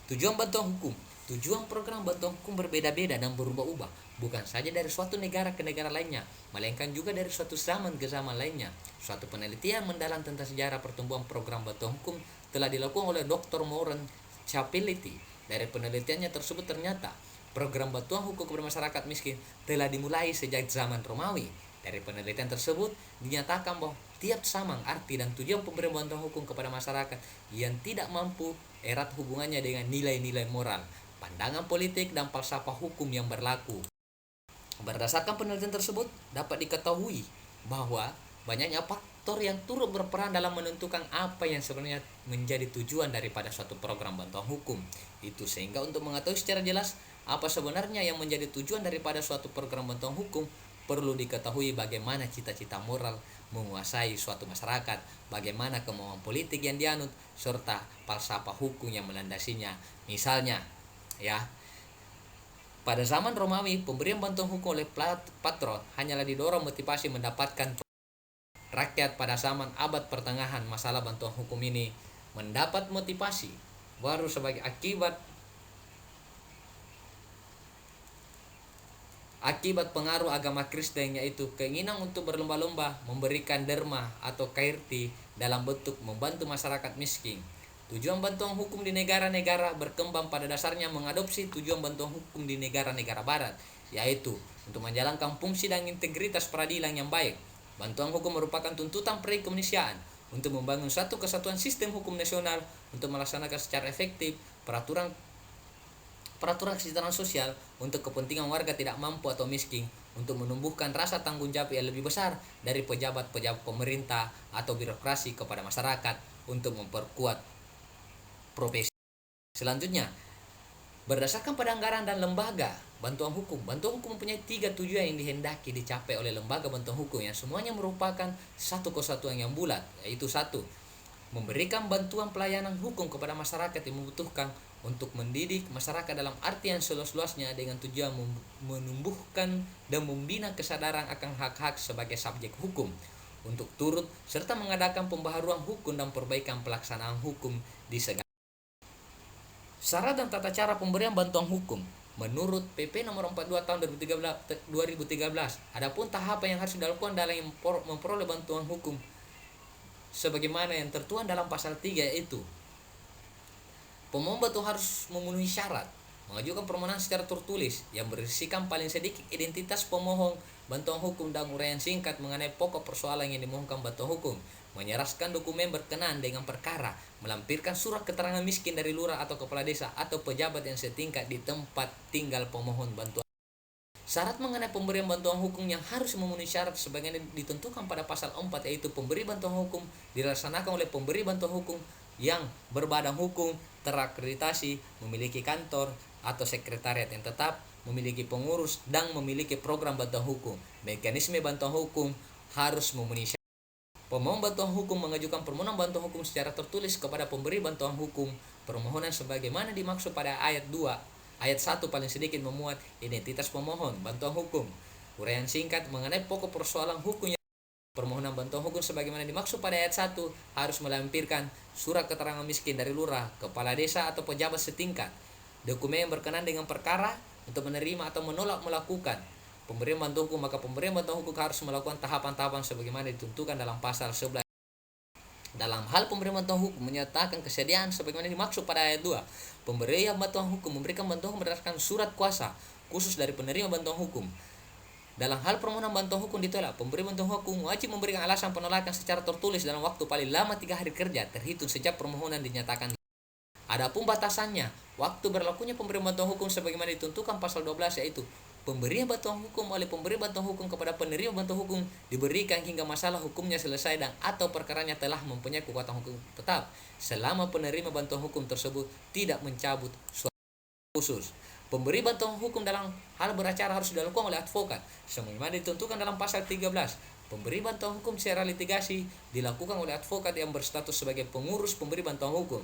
Tujuan bantuan hukum. Tujuan program bantuan hukum berbeda-beda dan berubah-ubah, bukan saja dari suatu negara ke negara lainnya, melainkan juga dari suatu zaman ke zaman lainnya. Suatu penelitian mendalam tentang sejarah pertumbuhan program bantuan hukum telah dilakukan oleh Dr. Moran Chapeliti. Dari penelitiannya tersebut ternyata program bantuan hukum kepada masyarakat miskin telah dimulai sejak zaman Romawi. Dari penelitian tersebut dinyatakan bahwa tiap zaman arti dan tujuan pemberian bantuan hukum kepada masyarakat yang tidak mampu erat hubungannya dengan nilai-nilai moral, pandangan politik, dan falsafah hukum yang berlaku. Berdasarkan penelitian tersebut dapat diketahui bahwa banyaknya faktor yang turut berperan dalam menentukan apa yang sebenarnya menjadi tujuan daripada suatu program bantuan hukum itu, sehingga untuk mengetahui secara jelas apa sebenarnya yang menjadi tujuan daripada suatu program bantuan hukum, perlu diketahui bagaimana cita-cita moral menguasai suatu masyarakat, bagaimana kemauan politik yang dianut, serta falsafah hukum yang melandasinya. Misalnya, pada zaman Romawi, pemberian bantuan hukum oleh patron hanyalah didorong motivasi mendapatkan rakyat. Pada zaman abad pertengahan, masalah bantuan hukum ini mendapat motivasi baru sebagai akibat pengaruh agama Kristen, yaitu keinginan untuk berlomba-lomba memberikan derma atau kairti dalam bentuk membantu masyarakat miskin. Tujuan bantuan hukum di negara-negara berkembang pada dasarnya mengadopsi tujuan bantuan hukum di negara-negara barat, yaitu untuk menjalankan fungsi dan integritas peradilan yang baik. Bantuan hukum merupakan tuntutan kemanusiaan untuk membangun satu kesatuan sistem hukum nasional untuk melaksanakan secara efektif peraturan kesejahteraan sosial untuk kepentingan warga tidak mampu atau miskin, untuk menumbuhkan rasa tanggung jawab yang lebih besar dari pejabat-pejabat pemerintah atau birokrasi kepada masyarakat, untuk memperkuat profesi. Selanjutnya, berdasarkan pada anggaran dan lembaga bantuan hukum mempunyai 3 tujuan yang dihendaki dicapai oleh lembaga bantuan hukum yang semuanya merupakan satu kesatuan yang bulat, yaitu 1. Memberikan bantuan pelayanan hukum kepada masyarakat yang membutuhkan, untuk mendidik masyarakat dalam artian seluas-luasnya dengan tujuan menumbuhkan dan membina kesadaran akan hak-hak sebagai subjek hukum, untuk turut serta mengadakan pembaharuan hukum dan perbaikan pelaksanaan hukum di segala. Syarat dan tata cara pemberian bantuan hukum menurut PP nomor 42 tahun 2013. Adapun tahapan yang harus dilakukan dalam memperoleh bantuan hukum sebagaimana yang tertuang dalam pasal 3, yaitu pemohon bantuan harus memenuhi syarat mengajukan permohonan secara tertulis yang berisikan paling sedikit identitas pemohon bantuan hukum dan uraian singkat mengenai pokok persoalan yang dimohonkan bantuan hukum, menyerahkan dokumen berkenaan dengan perkara, melampirkan surat keterangan miskin dari lurah atau kepala desa atau pejabat yang setingkat di tempat tinggal pemohon bantuan. Syarat mengenai pemberian bantuan hukum yang harus memenuhi syarat sebagaimana ditentukan pada pasal 4, yaitu pemberi bantuan hukum dilaksanakan oleh pemberi bantuan hukum yang berbadan hukum terakreditasi, memiliki kantor atau sekretariat yang tetap, memiliki pengurus, dan memiliki program bantuan hukum. Mekanisme bantuan hukum harus memenuhi syarat. Pemohon bantuan hukum mengajukan permohonan bantuan hukum secara tertulis kepada pemberi bantuan hukum. Permohonan sebagaimana dimaksud pada ayat 2. Ayat 1 paling sedikit memuat identitas pemohon bantuan hukum. Uraian singkat mengenai pokok persoalan hukum. Permohonan bantuan hukum sebagaimana dimaksud pada ayat 1 harus melampirkan surat keterangan miskin dari lurah, kepala desa atau pejabat setingkat, dokumen yang berkenan dengan perkara untuk menerima atau menolak melakukan pemberian bantuan hukum. Maka pemberian bantuan hukum harus melakukan tahapan-tahapan sebagaimana ditentukan dalam pasal 11. Dalam hal pemberian bantuan hukum menyatakan kesediaan sebagaimana dimaksud pada ayat 2. Pemberian bantuan hukum memberikan bantuan hukum berdasarkan surat kuasa khusus dari penerima bantuan hukum. Dalam hal permohonan bantuan hukum ditolak, pemberi bantuan hukum wajib memberikan alasan penolakan secara tertulis dalam waktu paling lama 3 hari kerja terhitung sejak permohonan dinyatakan. Adapun batasannya, waktu berlakunya pemberian bantuan hukum sebagaimana ditentukan pasal 12, yaitu pemberian bantuan hukum oleh pemberi bantuan hukum kepada penerima bantuan hukum diberikan hingga masalah hukumnya selesai dan atau perkaranya telah mempunyai kekuatan hukum tetap selama penerima bantuan hukum tersebut tidak mencabut suatu khusus. Pemberi bantuan hukum dalam hal beracara harus dilakukan oleh advokat sebagaimana ditentukan dalam pasal 13. Pemberi bantuan hukum secara litigasi dilakukan oleh advokat yang berstatus sebagai pengurus pemberi bantuan hukum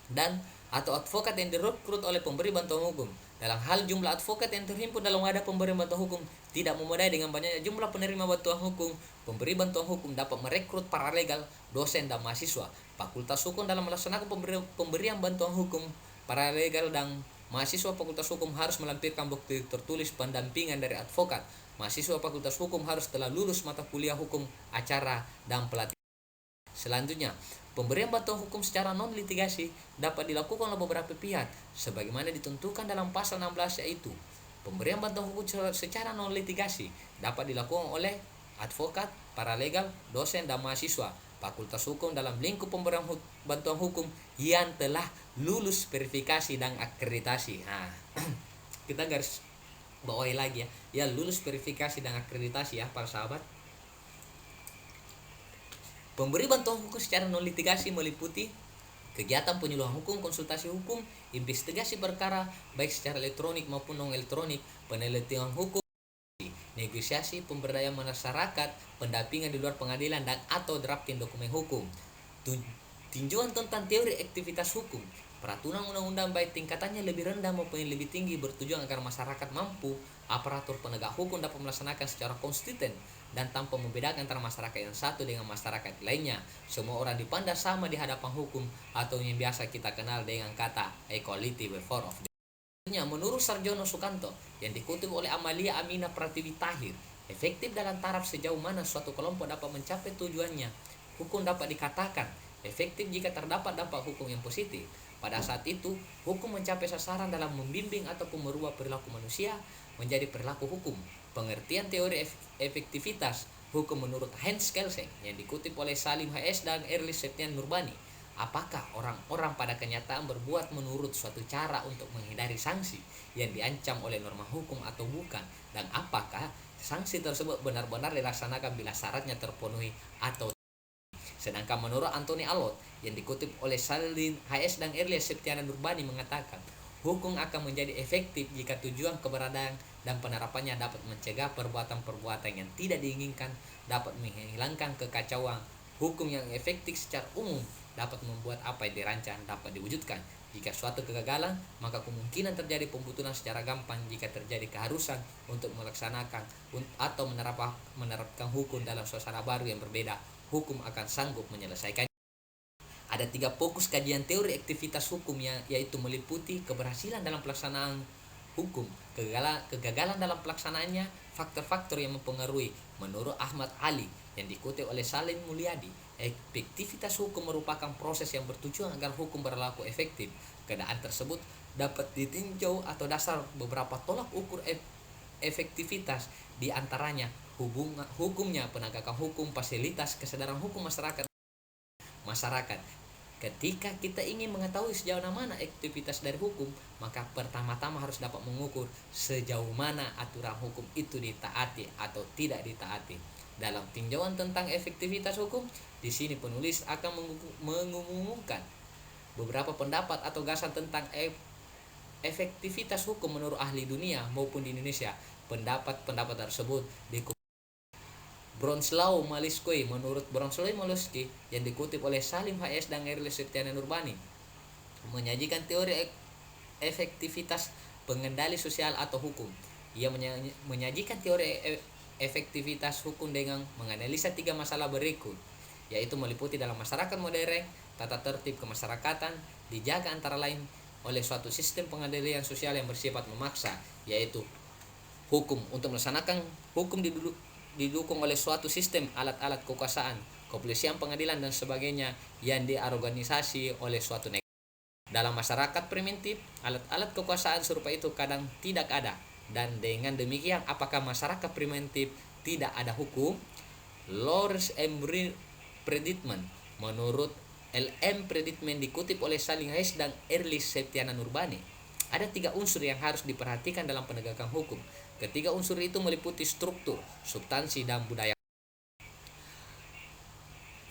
dan atau advokat yang direkrut oleh pemberi bantuan hukum. Dalam hal jumlah advokat yang terhimpun dalam wadah pemberi bantuan hukum tidak memadai dengan banyaknya jumlah penerima bantuan hukum, pemberi bantuan hukum dapat merekrut paralegal, dosen dan mahasiswa fakultas hukum dalam melaksanakan pemberian bantuan hukum. Paralegal dan mahasiswa fakultas hukum harus melampirkan bukti tertulis pendampingan dari advokat. Mahasiswa fakultas hukum harus telah lulus mata kuliah hukum acara dan pelatihan. Selanjutnya, pemberian bantuan hukum secara non-litigasi dapat dilakukan oleh beberapa pihak sebagaimana ditentukan dalam pasal 16, yaitu pemberian bantuan hukum secara non-litigasi dapat dilakukan oleh advokat, paralegal, dosen dan mahasiswa fakultas hukum dalam lingkup pemberian bantuan hukum yang telah lulus verifikasi dan akreditasi. Nah, kita garis bawahi lagi ya lulus verifikasi dan akreditasi ya para sahabat. Pemberi bantuan hukum secara non litigasi meliputi kegiatan penyuluhan hukum, konsultasi hukum, investigasi perkara baik secara elektronik maupun non elektronik, penelitian hukum, negosiasi, pemberdayaan masyarakat, pendampingan di luar pengadilan dan atau drafting dokumen hukum. Tinjauan tentang teori aktivitas hukum. Peraturan undang-undang baik tingkatannya lebih rendah maupun lebih tinggi bertujuan agar masyarakat mampu aparatur penegak hukum dapat melaksanakan secara konsisten dan tanpa membedakan antara masyarakat yang satu dengan masyarakat lainnya. Semua orang dipandang sama di hadapan hukum atau yang biasa kita kenal dengan kata equality before of the law. Menurut Sarjono Sukanto yang dikutip oleh Amalia Aminah Pratiwi Tahir, efektif dalam taraf sejauh mana suatu kelompok dapat mencapai tujuannya. Hukum dapat dikatakan efektif jika terdapat dampak hukum yang positif. Pada saat itu, hukum mencapai sasaran dalam membimbing ataupun merubah perilaku manusia menjadi perilaku hukum. Pengertian teori efektivitas hukum menurut Hans Kelsen yang dikutip oleh Salim HS dan Erlis Septian Nurbani. Apakah orang-orang pada kenyataan berbuat menurut suatu cara untuk menghindari sanksi yang diancam oleh norma hukum atau bukan? Dan apakah sanksi tersebut benar-benar dilaksanakan bila syaratnya terpenuhi atau sedangkan menurut Anthony Allott yang dikutip oleh Salim HS dan Erlis Septian Nurbani mengatakan hukum akan menjadi efektif jika tujuan keberadaan dan penerapannya dapat mencegah perbuatan-perbuatan yang tidak diinginkan, dapat menghilangkan kekacauan. Hukum yang efektif secara umum dapat membuat apa yang dirancang dapat diwujudkan. Jika suatu kegagalan, maka kemungkinan terjadi pembutuhan secara gampang. Jika terjadi keharusan untuk melaksanakan atau menerapkan hukum dalam suasana baru yang berbeda, hukum akan sanggup menyelesaikan. Ada 3 fokus kajian teori aktivitas hukum yaitu meliputi keberhasilan dalam pelaksanaan hukum, kegagalan dalam pelaksanaannya, faktor-faktor yang mempengaruhi. Menurut Ahmad Ali yang dikutip oleh Salim Mulyadi, efektivitas hukum merupakan proses yang bertujuan agar hukum berlaku efektif. Keadaan tersebut dapat ditinjau atau dasar beberapa tolak ukur efektivitas, di antaranya hukumnya, penegakan hukum, fasilitas, kesadaran hukum masyarakat. Ketika kita ingin mengetahui sejauh mana aktivitas dari hukum, maka pertama-tama harus dapat mengukur sejauh mana aturan hukum itu ditaati atau tidak ditaati. Dalam tinjauan tentang efektivitas hukum, di sini penulis akan mengumumkan beberapa pendapat atau gagasan tentang efektivitas hukum menurut ahli dunia maupun di Indonesia. Pendapat-pendapat tersebut Bronislaw Maliszewski. Menurut Bronislaw Maliszewski yang dikutip oleh Salim HS dan Erli Septiana Nurbani, menyajikan teori efektivitas pengendali sosial atau hukum. Ia menyajikan teori efektivitas hukum dengan menganalisa 3 masalah berikut, yaitu meliputi dalam masyarakat modern, tata tertib kemasyarakatan dijaga antara lain oleh suatu sistem pengendalian sosial yang bersifat memaksa, yaitu hukum. Untuk melaksanakan hukum didukung oleh suatu sistem alat-alat kekuasaan, kepolisian, pengadilan, dan sebagainya yang diorganisasi oleh suatu negara. Dalam masyarakat primitif, alat-alat kekuasaan serupa itu kadang tidak ada, dan dengan demikian apakah masyarakat primitif tidak ada hukum? Lawrence M. Predicament. Menurut L.M. Predicament dikutip oleh Salim Hayes dan Erli Septiana Nurbani, ada 3 unsur yang harus diperhatikan dalam penegakan hukum. Ketiga unsur itu meliputi struktur, substansi, dan budaya.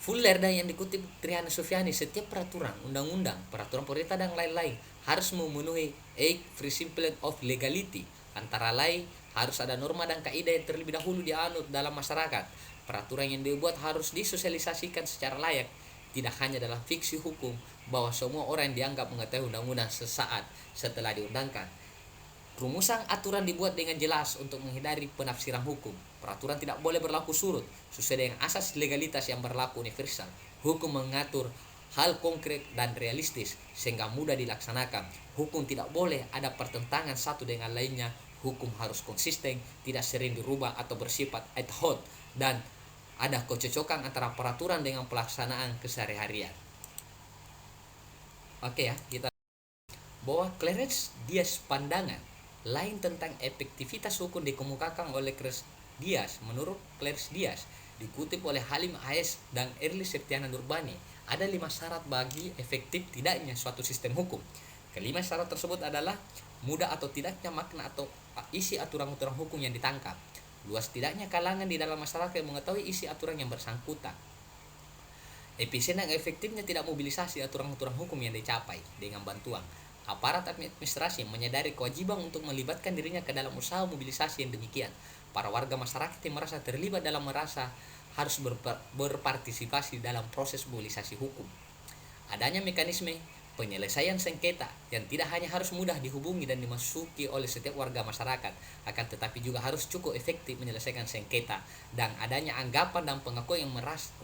Fuller dan yang dikutip Triana Sufyani, setiap peraturan, undang-undang, peraturan pemerintah dan lain-lain harus memenuhi 8 principles of legality. Antara lain harus ada norma dan kaidah yang terlebih dahulu dianut dalam masyarakat. Peraturan yang dibuat harus disosialisasikan secara layak, tidak hanya dalam fiksi hukum bahwa semua orang dianggap mengetahui undang-undang sesaat setelah diundangkan. Rumusan aturan dibuat dengan jelas untuk menghindari penafsiran hukum. Peraturan tidak boleh berlaku surut sesuai dengan asas legalitas yang berlaku universal. Hukum mengatur hal konkret dan realistis sehingga mudah dilaksanakan. Hukum tidak boleh ada pertentangan satu dengan lainnya. Hukum harus konsisten, tidak sering dirubah atau bersifat ad hoc, dan ada kecocokan antara peraturan dengan pelaksanaan keseharian. Oke ya, kita bahwa Clarence Diaz pandangan lain tentang efektivitas hukum dikemukakan oleh Clarence Diaz. Menurut Clarence Diaz, dikutip oleh Halim Hayes dan Erli Septiana Nurbani, ada 5 syarat bagi efektif tidaknya suatu sistem hukum. Kelima syarat tersebut adalah mudah atau tidaknya makna atau isi aturan-aturan hukum yang ditangkap, luas tidaknya kalangan di dalam masyarakat yang mengetahui isi aturan yang bersangkutan, efisien dan efektifnya tidak mobilisasi aturan-aturan hukum yang dicapai dengan bantuan aparat administrasi menyadari kewajiban untuk melibatkan dirinya ke dalam usaha mobilisasi yang demikian. Para warga masyarakat yang merasa terlibat dalam merasa harus berpartisipasi dalam proses mobilisasi hukum. Adanya mekanisme penyelesaian sengketa yang tidak hanya harus mudah dihubungi dan dimasuki oleh setiap warga masyarakat, akan tetapi juga harus cukup efektif menyelesaikan sengketa, dan adanya anggapan dan pengakuan yang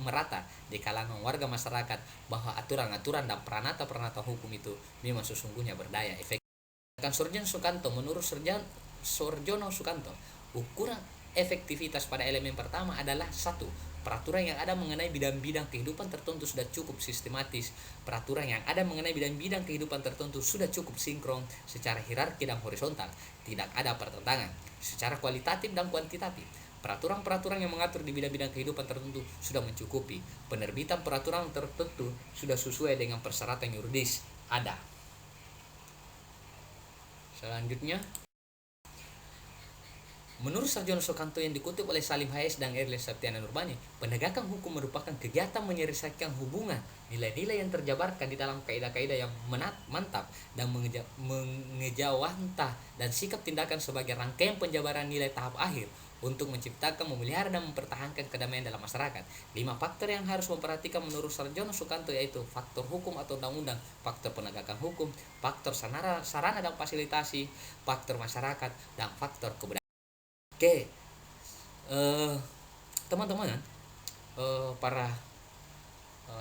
merata di kalangan warga masyarakat bahwa aturan-aturan dan peranata-peranata hukum itu memang sesungguhnya berdaya efektif. Sarjono Sukanto. Menurut Sarjono Sukanto, ukuran efektivitas pada elemen pertama adalah 1. Peraturan yang ada mengenai bidang-bidang kehidupan tertentu sudah cukup sistematis. Peraturan yang ada mengenai bidang-bidang kehidupan tertentu sudah cukup sinkron secara hierarki dan horizontal. Tidak ada pertentangan secara kualitatif dan kuantitatif. Peraturan-peraturan yang mengatur di bidang-bidang kehidupan tertentu sudah mencukupi. Penerbitan peraturan tertentu sudah sesuai dengan persyaratan yuridis ada. Selanjutnya, menurut Sarjono Sukanto yang dikutip oleh Salim Hayes dan Erli Septiana Nurbani, penegakan hukum merupakan kegiatan menyelesaikan hubungan nilai-nilai yang terjabarkan di dalam kaidah-kaidah yang mantap dan mengejawantah dan sikap tindakan sebagai rangkaian penjabaran nilai tahap akhir untuk menciptakan, memelihara, dan mempertahankan kedamaian dalam masyarakat. 5 faktor yang harus memperhatikan menurut Sarjono Sukanto yaitu faktor hukum atau undang-undang, faktor penegakan hukum, faktor sarana dan fasilitasi, faktor masyarakat, dan faktor kebudayaan. Oke, teman-teman, para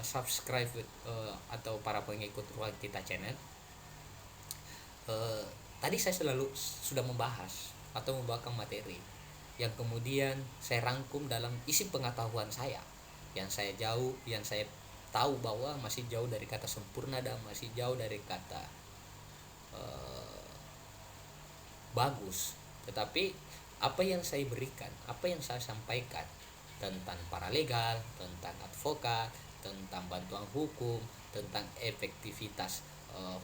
subscribe atau para pengikut Ruang Kita channel, tadi saya sudah membahas atau membawakan materi yang kemudian saya rangkum dalam isi pengetahuan saya, yang saya tahu bahwa masih jauh dari kata sempurna dan masih jauh dari kata bagus, tetapi apa yang saya berikan, apa yang saya sampaikan tentang paralegal, tentang advokat, tentang bantuan hukum, tentang efektivitas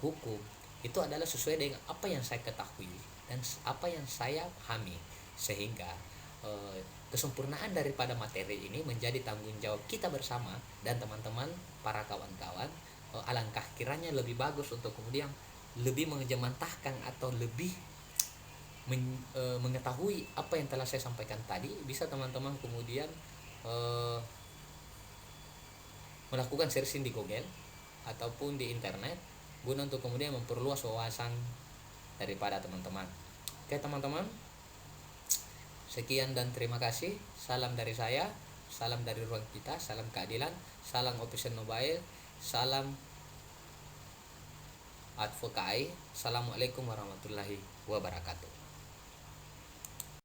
hukum, itu adalah sesuai dengan apa yang saya ketahui dan apa yang saya pahami, sehingga kesempurnaan daripada materi ini menjadi tanggung jawab kita bersama dan teman-teman para kawan-kawan. Alangkah kiranya lebih bagus untuk kemudian lebih menjemantahkan atau lebih mengetahui apa yang telah saya sampaikan tadi, bisa teman-teman kemudian eh, melakukan searching di Google ataupun di internet guna untuk kemudian memperluas wawasan daripada teman-teman. Oke teman-teman, sekian dan terima kasih. Salam dari saya, salam dari ruang kita, salam keadilan, salam Operation Mobile, salam advokai. Assalamualaikum warahmatullahi wabarakatuh.